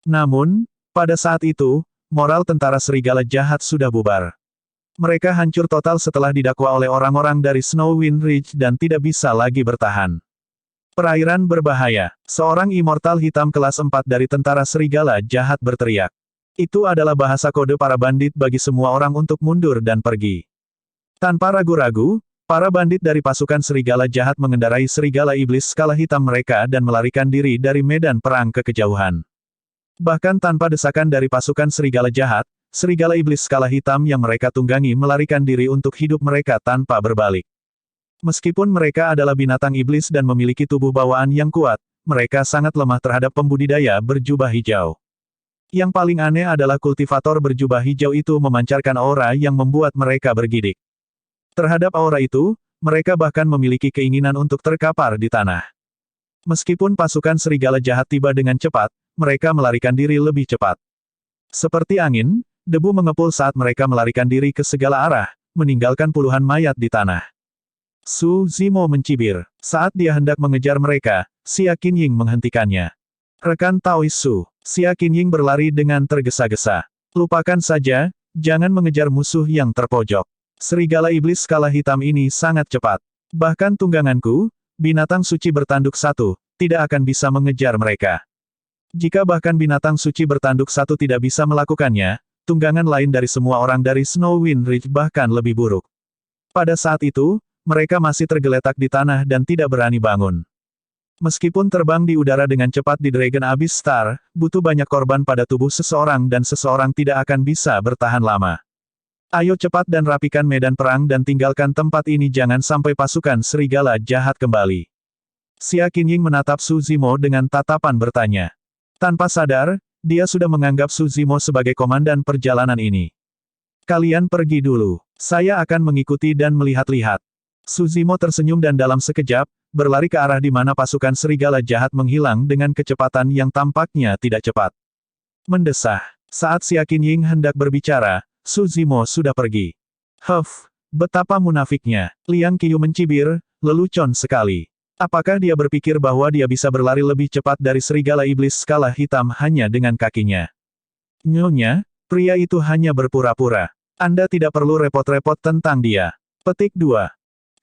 Namun, pada saat itu, moral tentara serigala jahat sudah bubar. Mereka hancur total setelah didakwa oleh orang-orang dari Snow Wind Ridge dan tidak bisa lagi bertahan. Perairan berbahaya. Seorang Immortal Hitam kelas 4 dari tentara serigala jahat berteriak. Itu adalah bahasa kode para bandit bagi semua orang untuk mundur dan pergi. Tanpa ragu-ragu, para bandit dari pasukan serigala jahat mengendarai serigala iblis skala hitam mereka dan melarikan diri dari medan perang ke kejauhan. Bahkan tanpa desakan dari pasukan serigala jahat, serigala iblis skala hitam yang mereka tunggangi melarikan diri untuk hidup mereka tanpa berbalik. Meskipun mereka adalah binatang iblis dan memiliki tubuh bawaan yang kuat, mereka sangat lemah terhadap pembudidaya berjubah hijau. Yang paling aneh adalah kultivator berjubah hijau itu memancarkan aura yang membuat mereka bergidik. Terhadap aura itu, mereka bahkan memiliki keinginan untuk terkapar di tanah. Meskipun pasukan serigala jahat tiba dengan cepat, mereka melarikan diri lebih cepat. Seperti angin, debu mengepul saat mereka melarikan diri ke segala arah, meninggalkan puluhan mayat di tanah. Su Zimo mencibir. Saat dia hendak mengejar mereka, Xia Qinying menghentikannya. Rekan Taois Su, Xia Qinying berlari dengan tergesa-gesa. Lupakan saja, jangan mengejar musuh yang terpojok. Serigala iblis skala hitam ini sangat cepat. Bahkan tungganganku, binatang suci bertanduk satu, tidak akan bisa mengejar mereka. Jika bahkan binatang suci bertanduk satu tidak bisa melakukannya, tunggangan lain dari semua orang dari Snow Wind Ridge bahkan lebih buruk. Pada saat itu, mereka masih tergeletak di tanah dan tidak berani bangun. Meskipun terbang di udara dengan cepat di Dragon Abyss Star, butuh banyak korban pada tubuh seseorang dan seseorang tidak akan bisa bertahan lama. Ayo cepat dan rapikan medan perang dan tinggalkan tempat ini jangan sampai pasukan serigala jahat kembali. Xia Qinying menatap Su Zimo dengan tatapan bertanya. Tanpa sadar, dia sudah menganggap Su Zimo sebagai komandan perjalanan ini. Kalian pergi dulu. Saya akan mengikuti dan melihat-lihat. Su Zimo tersenyum dan dalam sekejap, berlari ke arah di mana pasukan serigala jahat menghilang dengan kecepatan yang tampaknya tidak cepat. Mendesah. Saat Xia Qinying hendak berbicara, Su Zimo sudah pergi. Huff, betapa munafiknya. Liang Qiyu mencibir, lelucon sekali. Apakah dia berpikir bahwa dia bisa berlari lebih cepat dari serigala iblis skala hitam hanya dengan kakinya? Nyonya, pria itu hanya berpura-pura. Anda tidak perlu repot-repot tentang dia. Petik 2.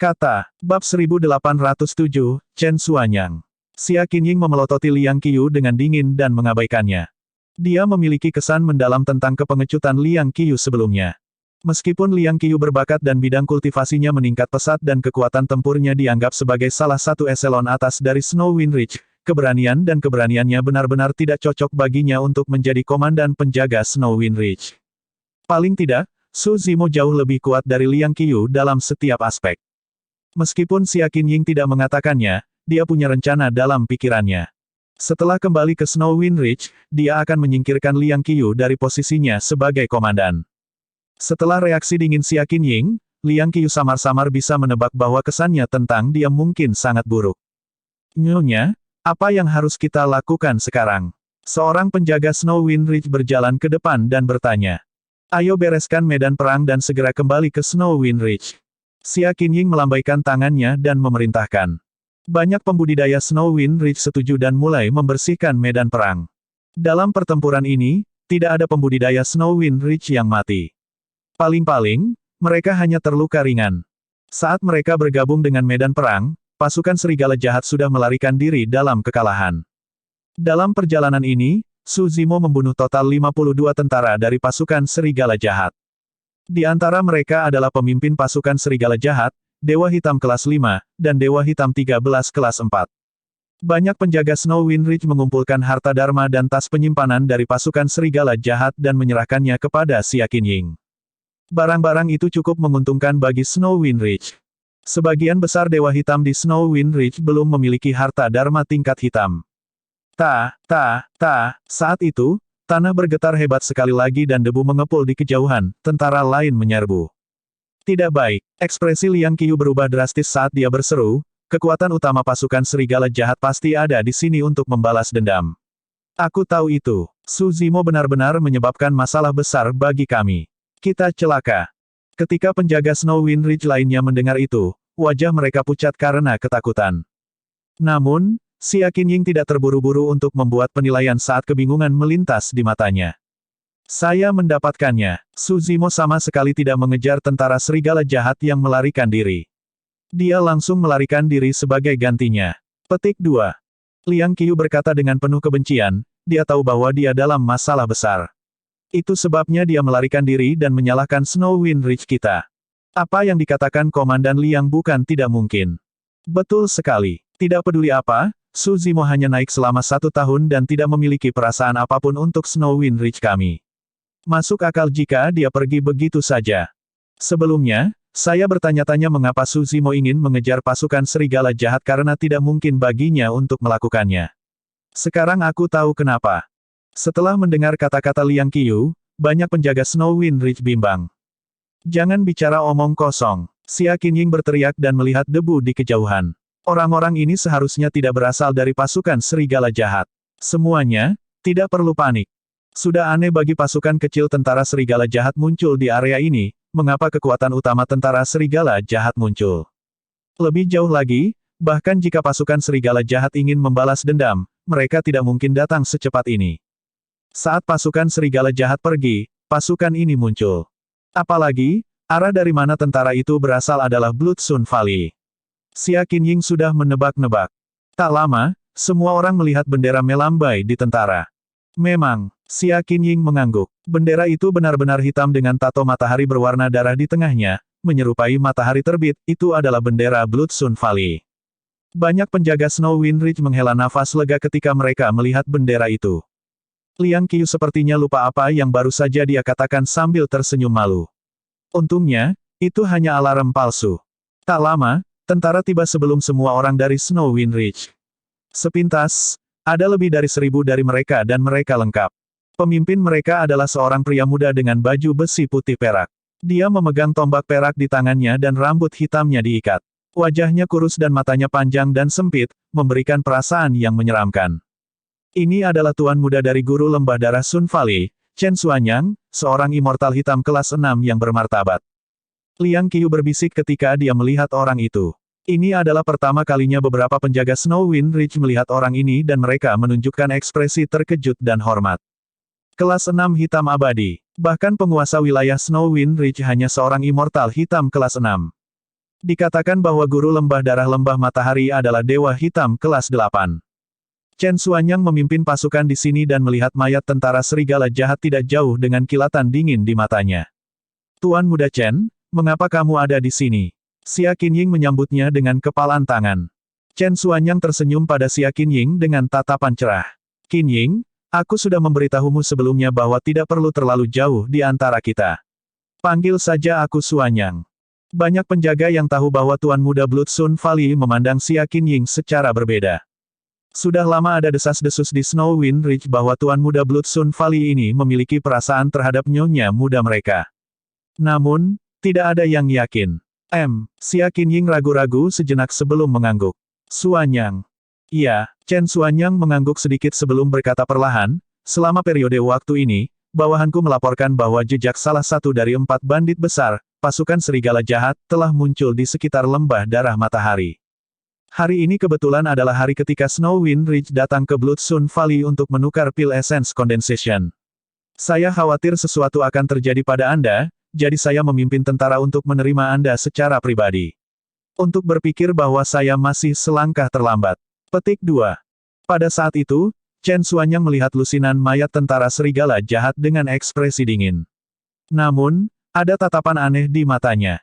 Kata, bab 1807, Chen Xuanyang. Xia Qinying memelototi Liang Qiyu dengan dingin dan mengabaikannya. Dia memiliki kesan mendalam tentang kepengecutan Liang Qiyu sebelumnya. Meskipun Liang Qiyu berbakat dan bidang kultivasinya meningkat pesat dan kekuatan tempurnya dianggap sebagai salah satu eselon atas dari Snow Wind Ridge, keberanian dan keberaniannya benar-benar tidak cocok baginya untuk menjadi komandan penjaga Snow Wind Ridge. Paling tidak, Su Zimo jauh lebih kuat dari Liang Qiyu dalam setiap aspek. Meskipun Xia Qinying tidak mengatakannya, dia punya rencana dalam pikirannya. Setelah kembali ke Snow Wind Ridge, dia akan menyingkirkan Liang Qiyu dari posisinya sebagai komandan. Setelah reaksi dingin Xia Qinying, Liang Qiyu samar-samar bisa menebak bahwa kesannya tentang dia mungkin sangat buruk. Nyonya, apa yang harus kita lakukan sekarang? Seorang penjaga Snow Wind Ridge berjalan ke depan dan bertanya. Ayo bereskan medan perang dan segera kembali ke Snow Wind Ridge. Xia Qinying melambaikan tangannya dan memerintahkan. Banyak pembudidaya Snow Wind Ridge setuju dan mulai membersihkan medan perang. Dalam pertempuran ini, tidak ada pembudidaya Snow Wind Ridge yang mati. Paling-paling, mereka hanya terluka ringan. Saat mereka bergabung dengan medan perang, pasukan serigala jahat sudah melarikan diri dalam kekalahan. Dalam perjalanan ini, Su Zimo membunuh total 52 tentara dari pasukan serigala jahat. Di antara mereka adalah pemimpin pasukan serigala jahat, Dewa Hitam kelas 5, dan Dewa Hitam 13 kelas 4. Banyak penjaga Snowwind Ridge mengumpulkan harta dharma dan tas penyimpanan dari pasukan serigala jahat dan menyerahkannya kepada Xia Qinying. Barang-barang itu cukup menguntungkan bagi Snowwind Ridge. Sebagian besar Dewa Hitam di Snowwind Ridge belum memiliki harta dharma tingkat hitam. Saat itu, tanah bergetar hebat sekali lagi dan debu mengepul di kejauhan, tentara lain menyerbu. Tidak baik, ekspresi Liang Qiyu berubah drastis saat dia berseru, kekuatan utama pasukan serigala jahat pasti ada di sini untuk membalas dendam. Aku tahu itu. Su Zimo benar-benar menyebabkan masalah besar bagi kami. Kita celaka. Ketika penjaga Snowwind Ridge lainnya mendengar itu, wajah mereka pucat karena ketakutan. Namun, Xia Qinying tidak terburu-buru untuk membuat penilaian saat kebingungan melintas di matanya. Saya mendapatkannya. Su Zimo sama sekali tidak mengejar tentara serigala jahat yang melarikan diri. Dia langsung melarikan diri sebagai gantinya. Petik 2. Liang Qiyu berkata dengan penuh kebencian, dia tahu bahwa dia dalam masalah besar. Itu sebabnya dia melarikan diri dan menyalahkan Snowwind Ridge kita. Apa yang dikatakan Komandan Liang bukan tidak mungkin. Betul sekali. Tidak peduli apa, Su Zimo hanya naik selama 1 tahun dan tidak memiliki perasaan apapun untuk Snowwind Ridge kami. Masuk akal jika dia pergi begitu saja. Sebelumnya, saya bertanya-tanya mengapa Su Zimo ingin mengejar pasukan serigala jahat karena tidak mungkin baginya untuk melakukannya. Sekarang aku tahu kenapa. Setelah mendengar kata-kata Liang Qiyu, banyak penjaga Snowwind Ridge bimbang. Jangan bicara omong kosong. Xia Qinying berteriak dan melihat debu di kejauhan. Orang-orang ini seharusnya tidak berasal dari pasukan serigala jahat. Semuanya, tidak perlu panik. Sudah aneh bagi pasukan kecil tentara serigala jahat muncul di area ini, mengapa kekuatan utama tentara serigala jahat muncul. Lebih jauh lagi, bahkan jika pasukan serigala jahat ingin membalas dendam, mereka tidak mungkin datang secepat ini. Saat pasukan serigala jahat pergi, pasukan ini muncul. Apalagi, arah dari mana tentara itu berasal adalah Blood Sun Valley. Xia Qinying sudah menebak-nebak. Tak lama, semua orang melihat bendera melambai di tentara. Memang, Xia Qinying mengangguk. Bendera itu benar-benar hitam dengan tato matahari berwarna darah di tengahnya, menyerupai matahari terbit, itu adalah bendera Blood Sun Valley. Banyak penjaga Snowwind Ridge menghela nafas lega ketika mereka melihat bendera itu. Liang Qiyu sepertinya lupa apa yang baru saja dia katakan sambil tersenyum malu. Untungnya, itu hanya alarm palsu. Tak lama, tentara tiba sebelum semua orang dari Snowwind Ridge. Sepintas, ada lebih dari 1000 dari mereka dan mereka lengkap. Pemimpin mereka adalah seorang pria muda dengan baju besi putih perak. Dia memegang tombak perak di tangannya dan rambut hitamnya diikat. Wajahnya kurus dan matanya panjang dan sempit, memberikan perasaan yang menyeramkan. Ini adalah tuan muda dari guru lembah darah Sun Valley, Chen Xuanyang, seorang immortal hitam kelas 6 yang bermartabat. Liang Qiyu berbisik ketika dia melihat orang itu. Ini adalah pertama kalinya beberapa penjaga Snowwind Ridge melihat orang ini dan mereka menunjukkan ekspresi terkejut dan hormat. Kelas 6 hitam abadi. Bahkan penguasa wilayah Snowwind Ridge hanya seorang immortal hitam kelas 6. Dikatakan bahwa guru lembah darah lembah matahari adalah dewa hitam kelas 8. Chen Xuanyang memimpin pasukan di sini dan melihat mayat tentara serigala jahat tidak jauh dengan kilatan dingin di matanya. Tuan Muda Chen, mengapa kamu ada di sini? Xia Qinying menyambutnya dengan kepalan tangan. Chen Xuanyang tersenyum pada Xia Qinying dengan tatapan cerah. Qinying, aku sudah memberitahumu sebelumnya bahwa tidak perlu terlalu jauh di antara kita. Panggil saja aku Xuanyang. Banyak penjaga yang tahu bahwa Tuan Muda Blood Sun Valley memandang Xia Qinying secara berbeda. Sudah lama ada desas-desus di Snowwind Ridge bahwa Tuan Muda Blood Sun Valley ini memiliki perasaan terhadap nyonya muda mereka. Namun, tidak ada yang yakin. Xia Qinying ragu-ragu sejenak sebelum mengangguk. Xuanyang. Iya, Chen Xuanyang mengangguk sedikit sebelum berkata perlahan, selama periode waktu ini, bawahanku melaporkan bahwa jejak salah satu dari 4 bandit besar, pasukan serigala jahat, telah muncul di sekitar lembah darah matahari. Hari ini kebetulan adalah hari ketika Snowwind Ridge datang ke Blood Sun Valley untuk menukar pil Essence Condensation. Saya khawatir sesuatu akan terjadi pada Anda, jadi saya memimpin tentara untuk menerima Anda secara pribadi. Untuk berpikir bahwa saya masih selangkah terlambat. Petik 2. Pada saat itu, Chen Xuanyang melihat lusinan mayat tentara serigala jahat dengan ekspresi dingin. Namun, ada tatapan aneh di matanya.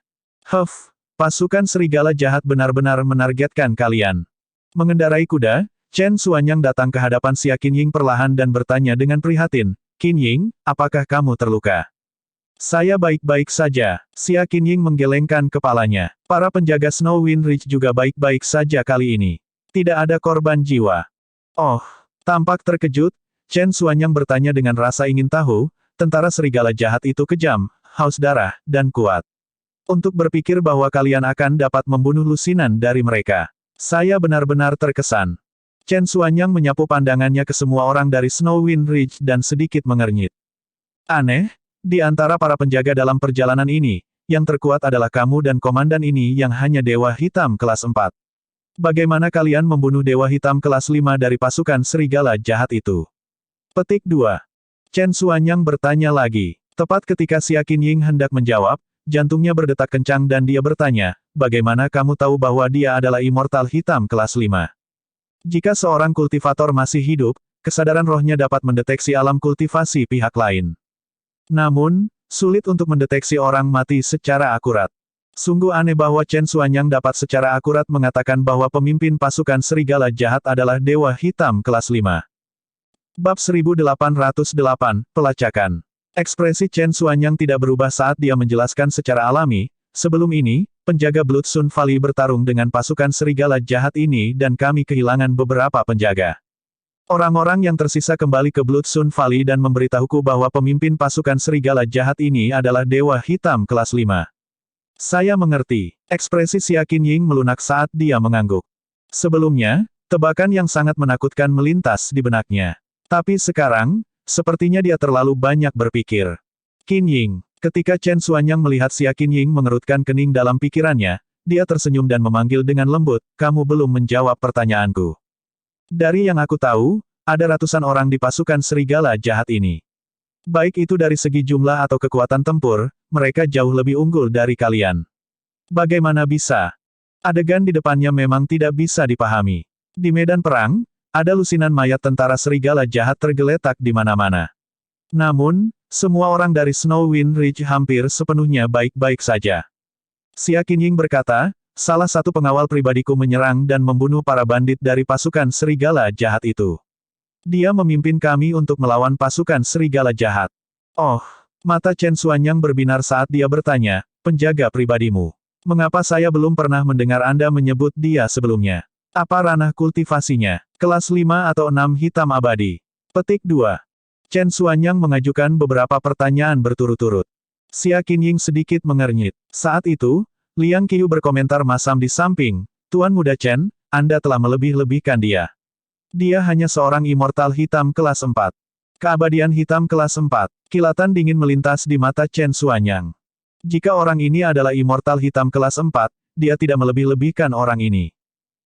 Pasukan serigala jahat benar-benar menargetkan kalian. Mengendarai kuda, Chen Xuanyang datang ke hadapan Xia Qinying perlahan dan bertanya dengan prihatin, "Qinying, apakah kamu terluka?" "Saya baik-baik saja." Xia Qinying menggelengkan kepalanya. Para penjaga Snow Wind Ridge juga baik-baik saja kali ini. Tidak ada korban jiwa. Oh. Tampak terkejut, Chen Xuanyang bertanya dengan rasa ingin tahu, tentara serigala jahat itu kejam, haus darah, dan kuat. Untuk berpikir bahwa kalian akan dapat membunuh lusinan dari mereka. Saya benar-benar terkesan. Chen Xuanyang menyapu pandangannya ke semua orang dari Snow Wind Ridge dan sedikit mengernyit. Aneh, di antara para penjaga dalam perjalanan ini, yang terkuat adalah kamu dan komandan ini yang hanya Dewa Hitam kelas 4. Bagaimana kalian membunuh Dewa Hitam kelas 5 dari pasukan serigala jahat itu? Petik 2. Chen Xuanyang bertanya lagi. Tepat ketika Xia Qinying hendak menjawab, jantungnya berdetak kencang dan dia bertanya, bagaimana kamu tahu bahwa dia adalah Immortal Hitam kelas 5? Jika seorang kultivator masih hidup, kesadaran rohnya dapat mendeteksi alam kultivasi pihak lain. Namun, sulit untuk mendeteksi orang mati secara akurat. Sungguh aneh bahwa Chen Xuanyang dapat secara akurat mengatakan bahwa pemimpin pasukan serigala jahat adalah Dewa Hitam kelas 5. Bab 1808, Pelacakan. Ekspresi Chen Xuanyang tidak berubah saat dia menjelaskan secara alami, sebelum ini, penjaga Blood Sun Valley bertarung dengan pasukan serigala jahat ini dan kami kehilangan beberapa penjaga. Orang-orang yang tersisa kembali ke Blood Sun Valley dan memberitahuku bahwa pemimpin pasukan serigala jahat ini adalah Dewa Hitam kelas 5. Saya mengerti. Ekspresi Xia Qinying melunak saat dia mengangguk. Sebelumnya, tebakan yang sangat menakutkan melintas di benaknya. Tapi sekarang, sepertinya dia terlalu banyak berpikir. Qinying. Ketika Chen Xuanyang melihat Xia Qinying mengerutkan kening dalam pikirannya, dia tersenyum dan memanggil dengan lembut, kamu belum menjawab pertanyaanku. Dari yang aku tahu, ada ratusan orang di pasukan serigala jahat ini. Baik itu dari segi jumlah atau kekuatan tempur, mereka jauh lebih unggul dari kalian. Bagaimana bisa? Adegan di depannya memang tidak bisa dipahami. Di medan perang, ada lusinan mayat tentara serigala jahat tergeletak di mana-mana. Namun, semua orang dari Snow Wind Ridge hampir sepenuhnya baik-baik saja. Xia Qinying berkata, salah satu pengawal pribadiku menyerang dan membunuh para bandit dari pasukan serigala jahat itu. Dia memimpin kami untuk melawan pasukan serigala jahat. Oh, mata Chen Xuanyang berbinar saat dia bertanya, penjaga pribadimu. Mengapa saya belum pernah mendengar Anda menyebut dia sebelumnya? Apa ranah kultivasinya? Kelas 5 atau 6 hitam abadi? Petik 2. Chen Xuanyang mengajukan beberapa pertanyaan berturut-turut. Xia Qinying sedikit mengernyit. Saat itu, Liang Qiyu berkomentar masam di samping, Tuan Muda Chen, Anda telah melebih-lebihkan dia. Dia hanya seorang immortal hitam kelas 4. Keabadian hitam kelas 4. Kilatan dingin melintas di mata Chen Xuanyang. Jika orang ini adalah immortal hitam kelas 4, dia tidak melebih-lebihkan orang ini.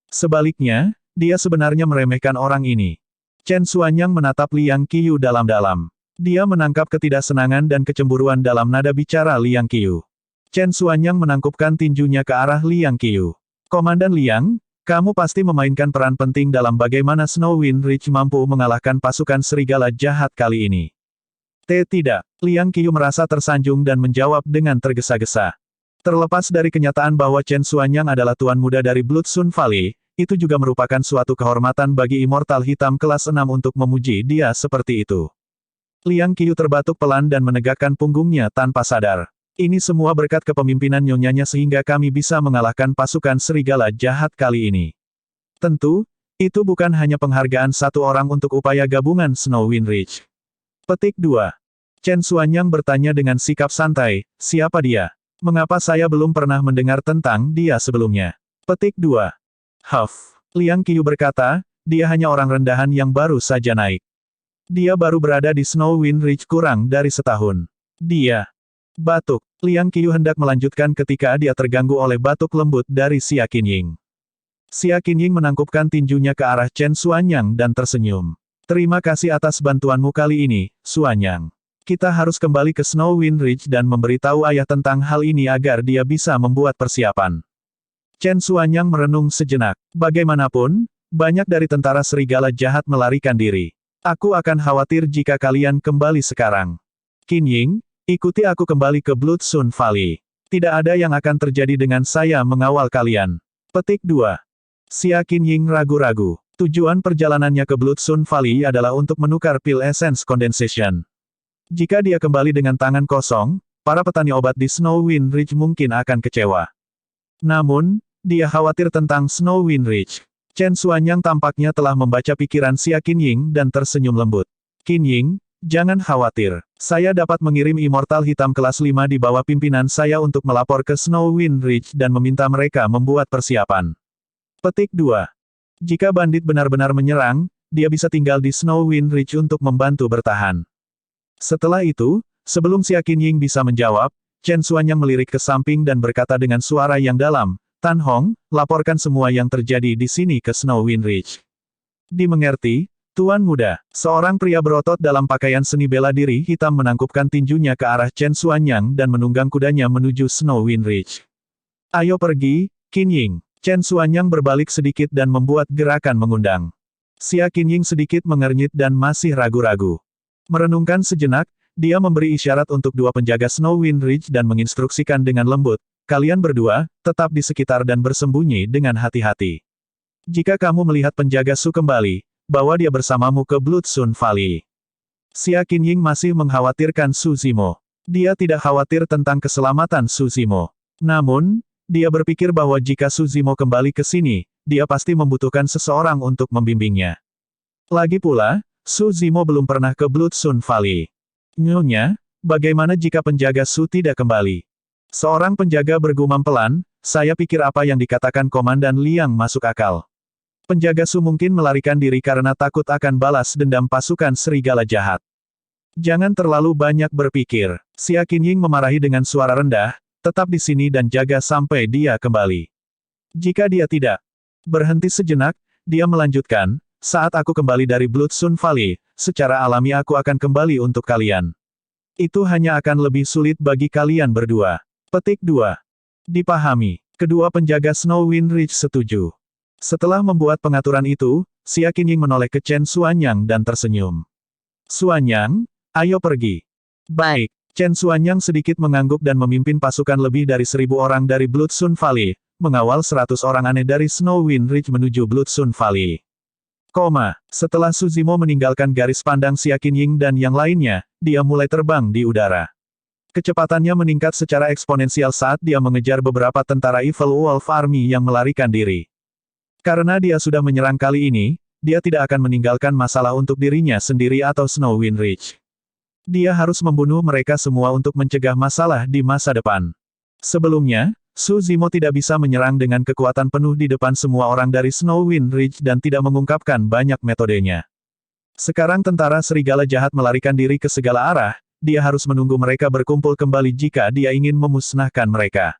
Sebaliknya, dia sebenarnya meremehkan orang ini. Chen Xuanyang menatap Liang Qiyu dalam-dalam. Dia menangkap ketidaksenangan dan kecemburuan dalam nada bicara Liang Qiyu. Chen Xuanyang menangkupkan tinjunya ke arah Liang Qiyu. Komandan Liang, kamu pasti memainkan peran penting dalam bagaimana Snow Wind Ridge mampu mengalahkan pasukan serigala jahat kali ini. Tidak. Liang Qiyu merasa tersanjung dan menjawab dengan tergesa-gesa. Terlepas dari kenyataan bahwa Chen Xuanyang adalah tuan muda dari Blood Sun Valley, itu juga merupakan suatu kehormatan bagi Immortal Hitam kelas 6 untuk memuji dia seperti itu. Liang Qiyu terbatuk pelan dan menegakkan punggungnya tanpa sadar. Ini semua berkat kepemimpinan nyonyanya sehingga kami bisa mengalahkan pasukan serigala jahat kali ini. Tentu, itu bukan hanya penghargaan satu orang untuk upaya gabungan Snow Wind Ridge. Petik 2. Chen Xuanyang bertanya dengan sikap santai, siapa dia? Mengapa saya belum pernah mendengar tentang dia sebelumnya? Petik 2. Liang Qiyu berkata, dia hanya orang rendahan yang baru saja naik. Dia baru berada di Snow Wind Ridge kurang dari setahun. Dia batuk. Liang Qiyu hendak melanjutkan ketika dia terganggu oleh batuk lembut dari Xia Qinying. Xia Qinying menangkupkan tinjunya ke arah Chen Xuanyang dan tersenyum. Terima kasih atas bantuanmu kali ini, Xuanyang. Kita harus kembali ke Snowwind Ridge dan memberitahu ayah tentang hal ini agar dia bisa membuat persiapan. Chen Xuanyang merenung sejenak. Bagaimanapun, banyak dari tentara serigala jahat melarikan diri. Aku akan khawatir jika kalian kembali sekarang. Qin Ying, ikuti aku kembali ke Bloodstone Valley. Tidak ada yang akan terjadi dengan saya mengawal kalian. Petik 2. Xia Qin Ying ragu-ragu. Tujuan perjalanannya ke Bloodstone Valley adalah untuk menukar pil Essence Condensation. Jika dia kembali dengan tangan kosong, para petani obat di Snowwind Ridge mungkin akan kecewa. Namun, dia khawatir tentang Snowwind Ridge. Chen Xuanyang tampaknya telah membaca pikiran Xia Qin Ying dan tersenyum lembut. Qin Ying, jangan khawatir. Saya dapat mengirim Immortal Hitam kelas 5 di bawah pimpinan saya untuk melapor ke Snowwind Ridge dan meminta mereka membuat persiapan. Petik 2. Jika bandit benar-benar menyerang, dia bisa tinggal di Snowwind Ridge untuk membantu bertahan. Setelah itu, sebelum Xia Qin Ying bisa menjawab, Chen Xuanyang melirik ke samping dan berkata dengan suara yang dalam, Tan Hong, laporkan semua yang terjadi di sini ke Snowwind Ridge. Dimengerti, Tuan Muda. Seorang pria berotot dalam pakaian seni bela diri hitam menangkupkan tinjunya ke arah Chen Xuanyang dan menunggang kudanya menuju Snowwind Ridge. Ayo pergi, Qin Ying. Chen Xuanyang berbalik sedikit dan membuat gerakan mengundang. Xia Qin Ying sedikit mengernyit dan masih ragu-ragu. Merenungkan sejenak, dia memberi isyarat untuk dua penjaga Snowwind Ridge dan menginstruksikan dengan lembut, kalian berdua, tetap di sekitar dan bersembunyi dengan hati-hati. Jika kamu melihat penjaga Su kembali, bawa dia bersamamu ke Bloodstone Valley. Xia Qin Ying masih mengkhawatirkan Su Zimo. Dia tidak khawatir tentang keselamatan Su Zimo. Namun, dia berpikir bahwa jika Su Zimo kembali ke sini, dia pasti membutuhkan seseorang untuk membimbingnya. Lagi pula, Su Zimo belum pernah ke Bloodstone Valley. Nyonya, bagaimana jika penjaga Su tidak kembali? Seorang penjaga bergumam pelan, saya pikir apa yang dikatakan Komandan Liang masuk akal. Penjaga Su mungkin melarikan diri karena takut akan balas dendam pasukan serigala jahat. Jangan terlalu banyak berpikir. Xia Qin Ying memarahi dengan suara rendah, tetap di sini dan jaga sampai dia kembali. Jika dia tidak berhenti sejenak, dia melanjutkan, saat aku kembali dari Bloodstone Valley, secara alami aku akan kembali untuk kalian. Itu hanya akan lebih sulit bagi kalian berdua. Petik 2. Dipahami. Kedua penjaga Snowwind Ridge setuju. Setelah membuat pengaturan itu, Xia Qin Ying menoleh ke Chen Xuanyang dan tersenyum. Xuanyang, ayo pergi. Baik. Chen Xuanyang sedikit mengangguk dan memimpin pasukan lebih dari 1.000 orang dari Bloodstone Valley, mengawal 100 orang aneh dari Snowwind Ridge menuju Bloodstone Valley. Setelah Su Zimo meninggalkan garis pandang Xia Qin Ying dan yang lainnya, dia mulai terbang di udara. Kecepatannya meningkat secara eksponensial saat dia mengejar beberapa tentara Evil Wolf Army yang melarikan diri. Karena dia sudah menyerang kali ini, dia tidak akan meninggalkan masalah untuk dirinya sendiri atau Snowwind Ridge. Dia harus membunuh mereka semua untuk mencegah masalah di masa depan. Sebelumnya, Su Zimo tidak bisa menyerang dengan kekuatan penuh di depan semua orang dari Snowwind Ridge dan tidak mengungkapkan banyak metodenya. Sekarang tentara serigala jahat melarikan diri ke segala arah, dia harus menunggu mereka berkumpul kembali jika dia ingin memusnahkan mereka.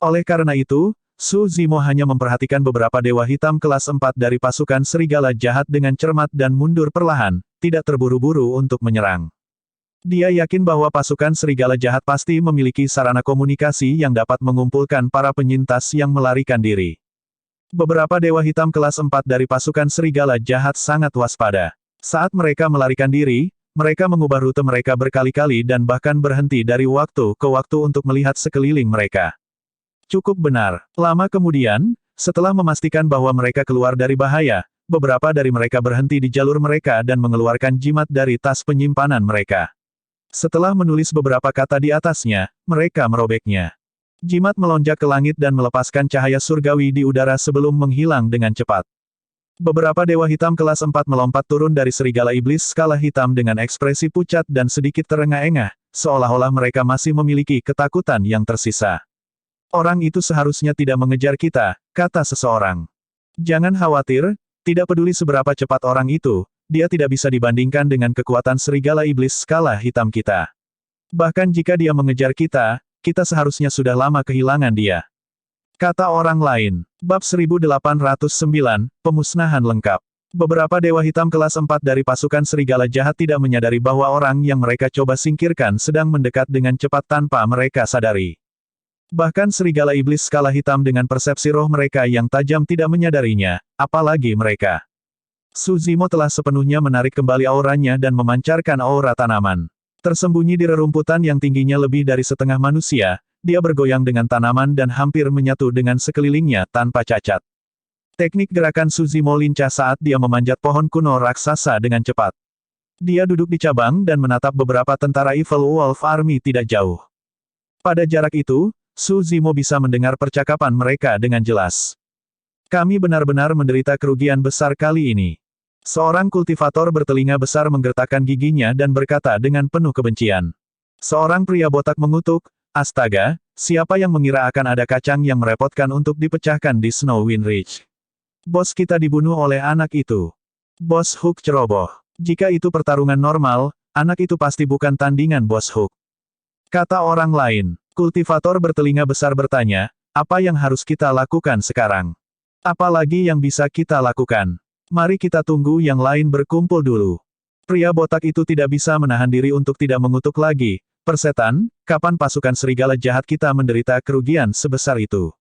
Oleh karena itu, Su Zimo hanya memperhatikan beberapa dewa hitam kelas 4 dari pasukan serigala jahat dengan cermat dan mundur perlahan, tidak terburu-buru untuk menyerang. Dia yakin bahwa pasukan serigala jahat pasti memiliki sarana komunikasi yang dapat mengumpulkan para penyintas yang melarikan diri. Beberapa dewa hitam kelas 4 dari pasukan serigala jahat sangat waspada. Saat mereka melarikan diri, mereka mengubah rute mereka berkali-kali dan bahkan berhenti dari waktu ke waktu untuk melihat sekeliling mereka. Cukup benar. Lama kemudian, setelah memastikan bahwa mereka keluar dari bahaya, beberapa dari mereka berhenti di jalur mereka dan mengeluarkan jimat dari tas penyimpanan mereka. Setelah menulis beberapa kata di atasnya, mereka merobeknya. Jimat melonjak ke langit dan melepaskan cahaya surgawi di udara sebelum menghilang dengan cepat. Beberapa dewa hitam kelas 4 melompat turun dari serigala iblis skala hitam dengan ekspresi pucat dan sedikit terengah-engah, seolah-olah mereka masih memiliki ketakutan yang tersisa. Orang itu seharusnya tidak mengejar kita, kata seseorang. Jangan khawatir, tidak peduli seberapa cepat orang itu, dia tidak bisa dibandingkan dengan kekuatan serigala iblis skala hitam kita. Bahkan jika dia mengejar kita, kita seharusnya sudah lama kehilangan dia. Kata orang lain. Bab 1809, Pemusnahan Lengkap. Beberapa Dewa Hitam kelas 4 dari pasukan serigala jahat tidak menyadari bahwa orang yang mereka coba singkirkan sedang mendekat dengan cepat tanpa mereka sadari. Bahkan serigala iblis skala hitam dengan persepsi roh mereka yang tajam tidak menyadarinya, apalagi mereka. Suzimo telah sepenuhnya menarik kembali auranya dan memancarkan aura tanaman. Tersembunyi di rerumputan yang tingginya lebih dari setengah manusia, dia bergoyang dengan tanaman dan hampir menyatu dengan sekelilingnya tanpa cacat. Teknik gerakan Suzimo lincah saat dia memanjat pohon kuno raksasa dengan cepat. Dia duduk di cabang dan menatap beberapa tentara Evil Wolf Army tidak jauh. Pada jarak itu, Suzimo bisa mendengar percakapan mereka dengan jelas. Kami benar-benar menderita kerugian besar kali ini. Seorang kultivator bertelinga besar menggertakkan giginya dan berkata dengan penuh kebencian. Seorang pria botak mengutuk, astaga, siapa yang mengira akan ada kacang yang merepotkan untuk dipecahkan di Snowwind Ridge? Bos kita dibunuh oleh anak itu. Bos Hook ceroboh. Jika itu pertarungan normal, anak itu pasti bukan tandingan Bos Hook. Kata orang lain. Kultivator bertelinga besar bertanya, apa yang harus kita lakukan sekarang? Apalagi yang bisa kita lakukan? Mari kita tunggu yang lain berkumpul dulu. Pria botak itu tidak bisa menahan diri untuk tidak mengutuk lagi. Persetan, kapan pasukan serigala jahat kita menderita kerugian sebesar itu?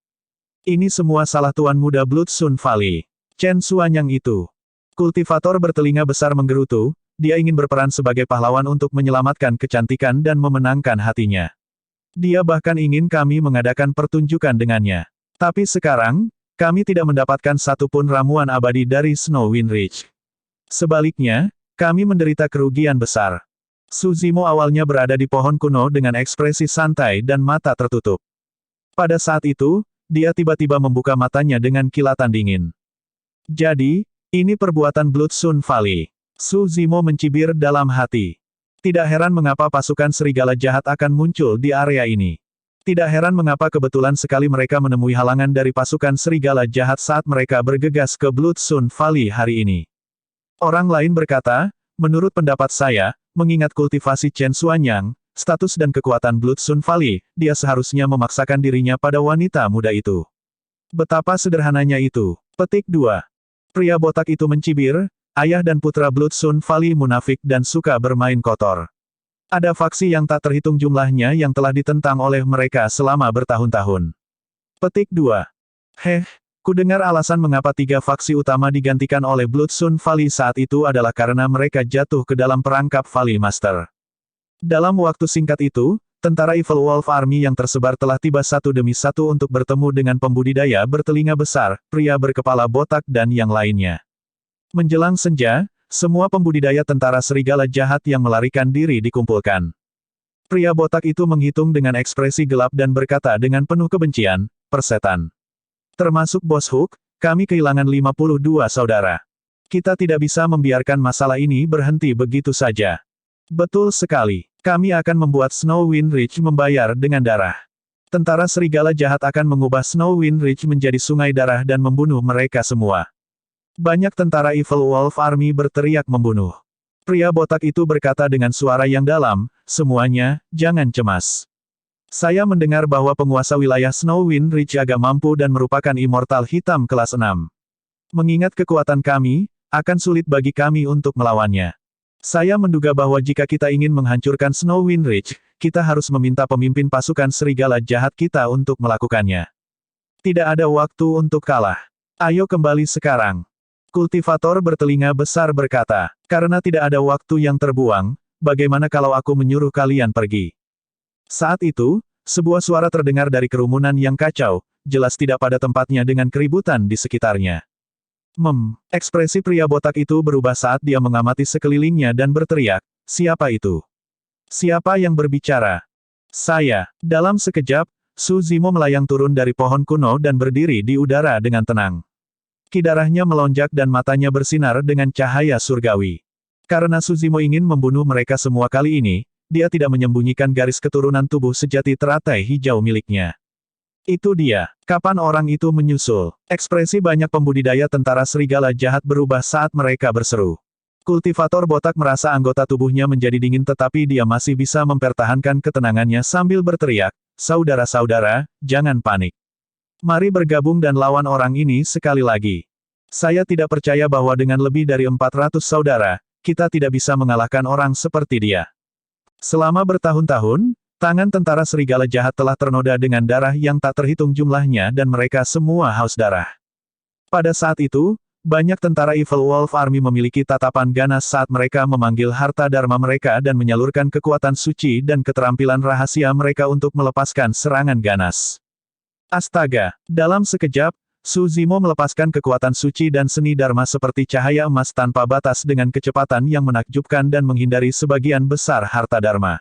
Ini semua salah Tuan Muda Blood Sun Valley. Chen Xuanyang itu. Kultivator bertelinga besar menggerutu, dia ingin berperan sebagai pahlawan untuk menyelamatkan kecantikan dan memenangkan hatinya. Dia bahkan ingin kami mengadakan pertunjukan dengannya. Tapi sekarang, kami tidak mendapatkan satupun ramuan abadi dari Snowwind Ridge. Sebaliknya, kami menderita kerugian besar. Suzimo awalnya berada di pohon kuno dengan ekspresi santai dan mata tertutup. Pada saat itu, dia tiba-tiba membuka matanya dengan kilatan dingin. Jadi, ini perbuatan Blood Sun Valley. Suzimo mencibir dalam hati. Tidak heran mengapa pasukan serigala jahat akan muncul di area ini. Tidak heran mengapa kebetulan sekali mereka menemui halangan dari pasukan serigala jahat saat mereka bergegas ke Blood Sun Valley hari ini. Orang lain berkata, menurut pendapat saya, mengingat kultivasi Chen Xuanyang, status dan kekuatan Blood Sun Valley, dia seharusnya memaksakan dirinya pada wanita muda itu. Betapa sederhananya itu. Petik 2. Pria botak itu mencibir, ayah dan putra Blood Sun Valley munafik dan suka bermain kotor. Ada faksi yang tak terhitung jumlahnya yang telah ditentang oleh mereka selama bertahun-tahun. Petik 2. Kudengar alasan mengapa 3 faksi utama digantikan oleh Blood Sun Valley saat itu adalah karena mereka jatuh ke dalam perangkap Valley Master. Dalam waktu singkat itu, tentara Evil Wolf Army yang tersebar telah tiba satu demi satu untuk bertemu dengan pembudidaya bertelinga besar, pria berkepala botak dan yang lainnya. Menjelang senja, semua pembudidaya tentara serigala jahat yang melarikan diri dikumpulkan. Pria botak itu menghitung dengan ekspresi gelap dan berkata dengan penuh kebencian, persetan. Termasuk Bos Hook, kami kehilangan 52 saudara. Kita tidak bisa membiarkan masalah ini berhenti begitu saja. Betul sekali. Kami akan membuat Snowwind Ridge membayar dengan darah. Tentara serigala jahat akan mengubah Snowwind Ridge menjadi sungai darah dan membunuh mereka semua. Banyak tentara Evil Wolf Army berteriak membunuh. Pria botak itu berkata dengan suara yang dalam, semuanya, jangan cemas. Saya mendengar bahwa penguasa wilayah Snowwind Ridge agak mampu dan merupakan immortal hitam kelas 6. Mengingat kekuatan kami, akan sulit bagi kami untuk melawannya. Saya menduga bahwa jika kita ingin menghancurkan Snowwind Ridge, kita harus meminta pemimpin pasukan serigala jahat kita untuk melakukannya. Tidak ada waktu untuk kalah. Ayo kembali sekarang. Kultivator bertelinga besar berkata, karena tidak ada waktu yang terbuang, bagaimana kalau aku menyuruh kalian pergi? Saat itu, sebuah suara terdengar dari kerumunan yang kacau, jelas tidak pada tempatnya dengan keributan di sekitarnya. Ekspresi pria botak itu berubah saat dia mengamati sekelilingnya dan berteriak, siapa itu? Siapa yang berbicara? Saya. Dalam sekejap, Suzimo melayang turun dari pohon kuno dan berdiri di udara dengan tenang. Kidarahnya melonjak dan matanya bersinar dengan cahaya surgawi. Karena Suzimo ingin membunuh mereka semua kali ini, dia tidak menyembunyikan garis keturunan tubuh sejati teratai hijau miliknya. Itu dia. Kapan orang itu menyusul? Ekspresi banyak pembudidaya tentara serigala jahat berubah saat mereka berseru. Kultivator botak merasa anggota tubuhnya menjadi dingin tetapi dia masih bisa mempertahankan ketenangannya sambil berteriak, saudara-saudara, jangan panik. Mari bergabung dan lawan orang ini sekali lagi. Saya tidak percaya bahwa dengan lebih dari 400 saudara, kita tidak bisa mengalahkan orang seperti dia. Selama bertahun-tahun, tangan tentara serigala jahat telah ternoda dengan darah yang tak terhitung jumlahnya dan mereka semua haus darah. Pada saat itu, banyak tentara Evil Wolf Army memiliki tatapan ganas saat mereka memanggil harta dharma mereka dan menyalurkan kekuatan suci dan keterampilan rahasia mereka untuk melepaskan serangan ganas. Astaga! Dalam sekejap, Su Zimo melepaskan kekuatan suci dan seni dharma seperti cahaya emas tanpa batas dengan kecepatan yang menakjubkan dan menghindari sebagian besar harta dharma.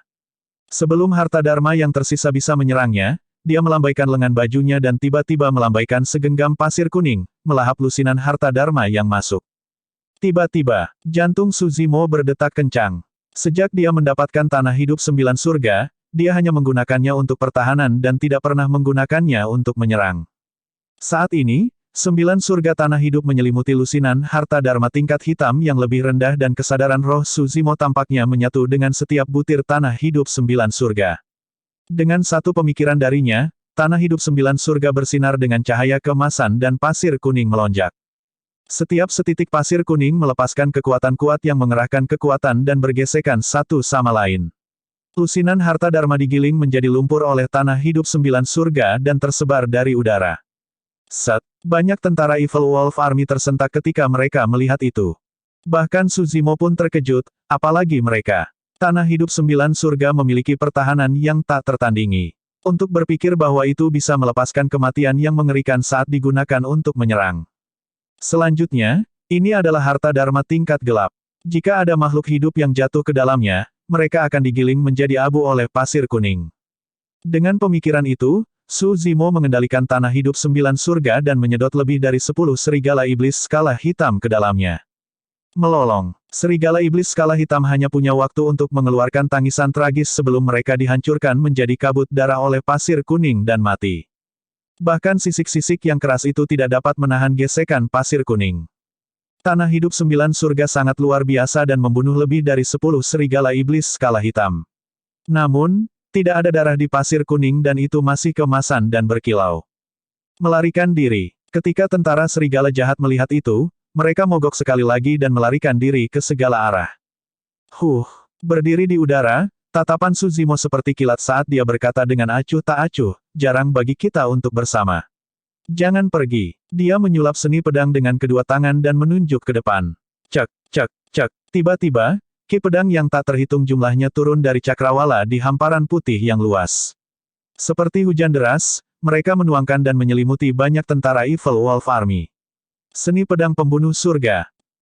Sebelum harta dharma yang tersisa bisa menyerangnya, dia melambaikan lengan bajunya dan tiba-tiba melambaikan segenggam pasir kuning, melahap lusinan harta dharma yang masuk. Tiba-tiba, jantung Su Zimo berdetak kencang. Sejak dia mendapatkan tanah hidup 9 surga, dia hanya menggunakannya untuk pertahanan dan tidak pernah menggunakannya untuk menyerang. Saat ini, 9 surga tanah hidup menyelimuti lusinan harta dharma tingkat hitam yang lebih rendah dan kesadaran roh Su Zimo tampaknya menyatu dengan setiap butir tanah hidup 9 surga. Dengan satu pemikiran darinya, tanah hidup 9 surga bersinar dengan cahaya keemasan dan pasir kuning melonjak. Setiap setitik pasir kuning melepaskan kekuatan kuat yang mengerahkan kekuatan dan bergesekan satu sama lain. Lusinan harta dharma digiling menjadi lumpur oleh tanah hidup 9 surga dan tersebar dari udara. Set, banyak tentara Evil Wolf Army tersentak ketika mereka melihat itu. Bahkan Su Zimo pun terkejut, apalagi mereka. Tanah hidup 9 surga memiliki pertahanan yang tak tertandingi. Untuk berpikir bahwa itu bisa melepaskan kematian yang mengerikan saat digunakan untuk menyerang. Selanjutnya, ini adalah harta dharma tingkat gelap. Jika ada makhluk hidup yang jatuh ke dalamnya, mereka akan digiling menjadi abu oleh pasir kuning. Dengan pemikiran itu, Su Zimo mengendalikan tanah hidup 9 surga dan menyedot lebih dari 10 serigala iblis skala hitam ke dalamnya. Melolong, serigala iblis skala hitam hanya punya waktu untuk mengeluarkan tangisan tragis sebelum mereka dihancurkan menjadi kabut darah oleh pasir kuning dan mati. Bahkan sisik-sisik yang keras itu tidak dapat menahan gesekan pasir kuning. Tanah hidup 9 surga sangat luar biasa dan membunuh lebih dari 10 serigala iblis skala hitam. Namun, tidak ada darah di pasir kuning dan itu masih keemasan dan berkilau. Melarikan diri. Ketika tentara serigala jahat melihat itu, mereka mogok sekali lagi dan melarikan diri ke segala arah. Berdiri di udara, tatapan Su Zimo seperti kilat saat dia berkata dengan acuh tak acuh, jarang bagi kita untuk bersama. Jangan pergi. Dia menyulap seni pedang dengan kedua tangan dan menunjuk ke depan. Cek, cek, cek. Tiba-tiba, ki pedang yang tak terhitung jumlahnya turun dari cakrawala di hamparan putih yang luas. Seperti hujan deras, mereka menuangkan dan menyelimuti banyak tentara Evil Wolf Army. Seni pedang pembunuh surga.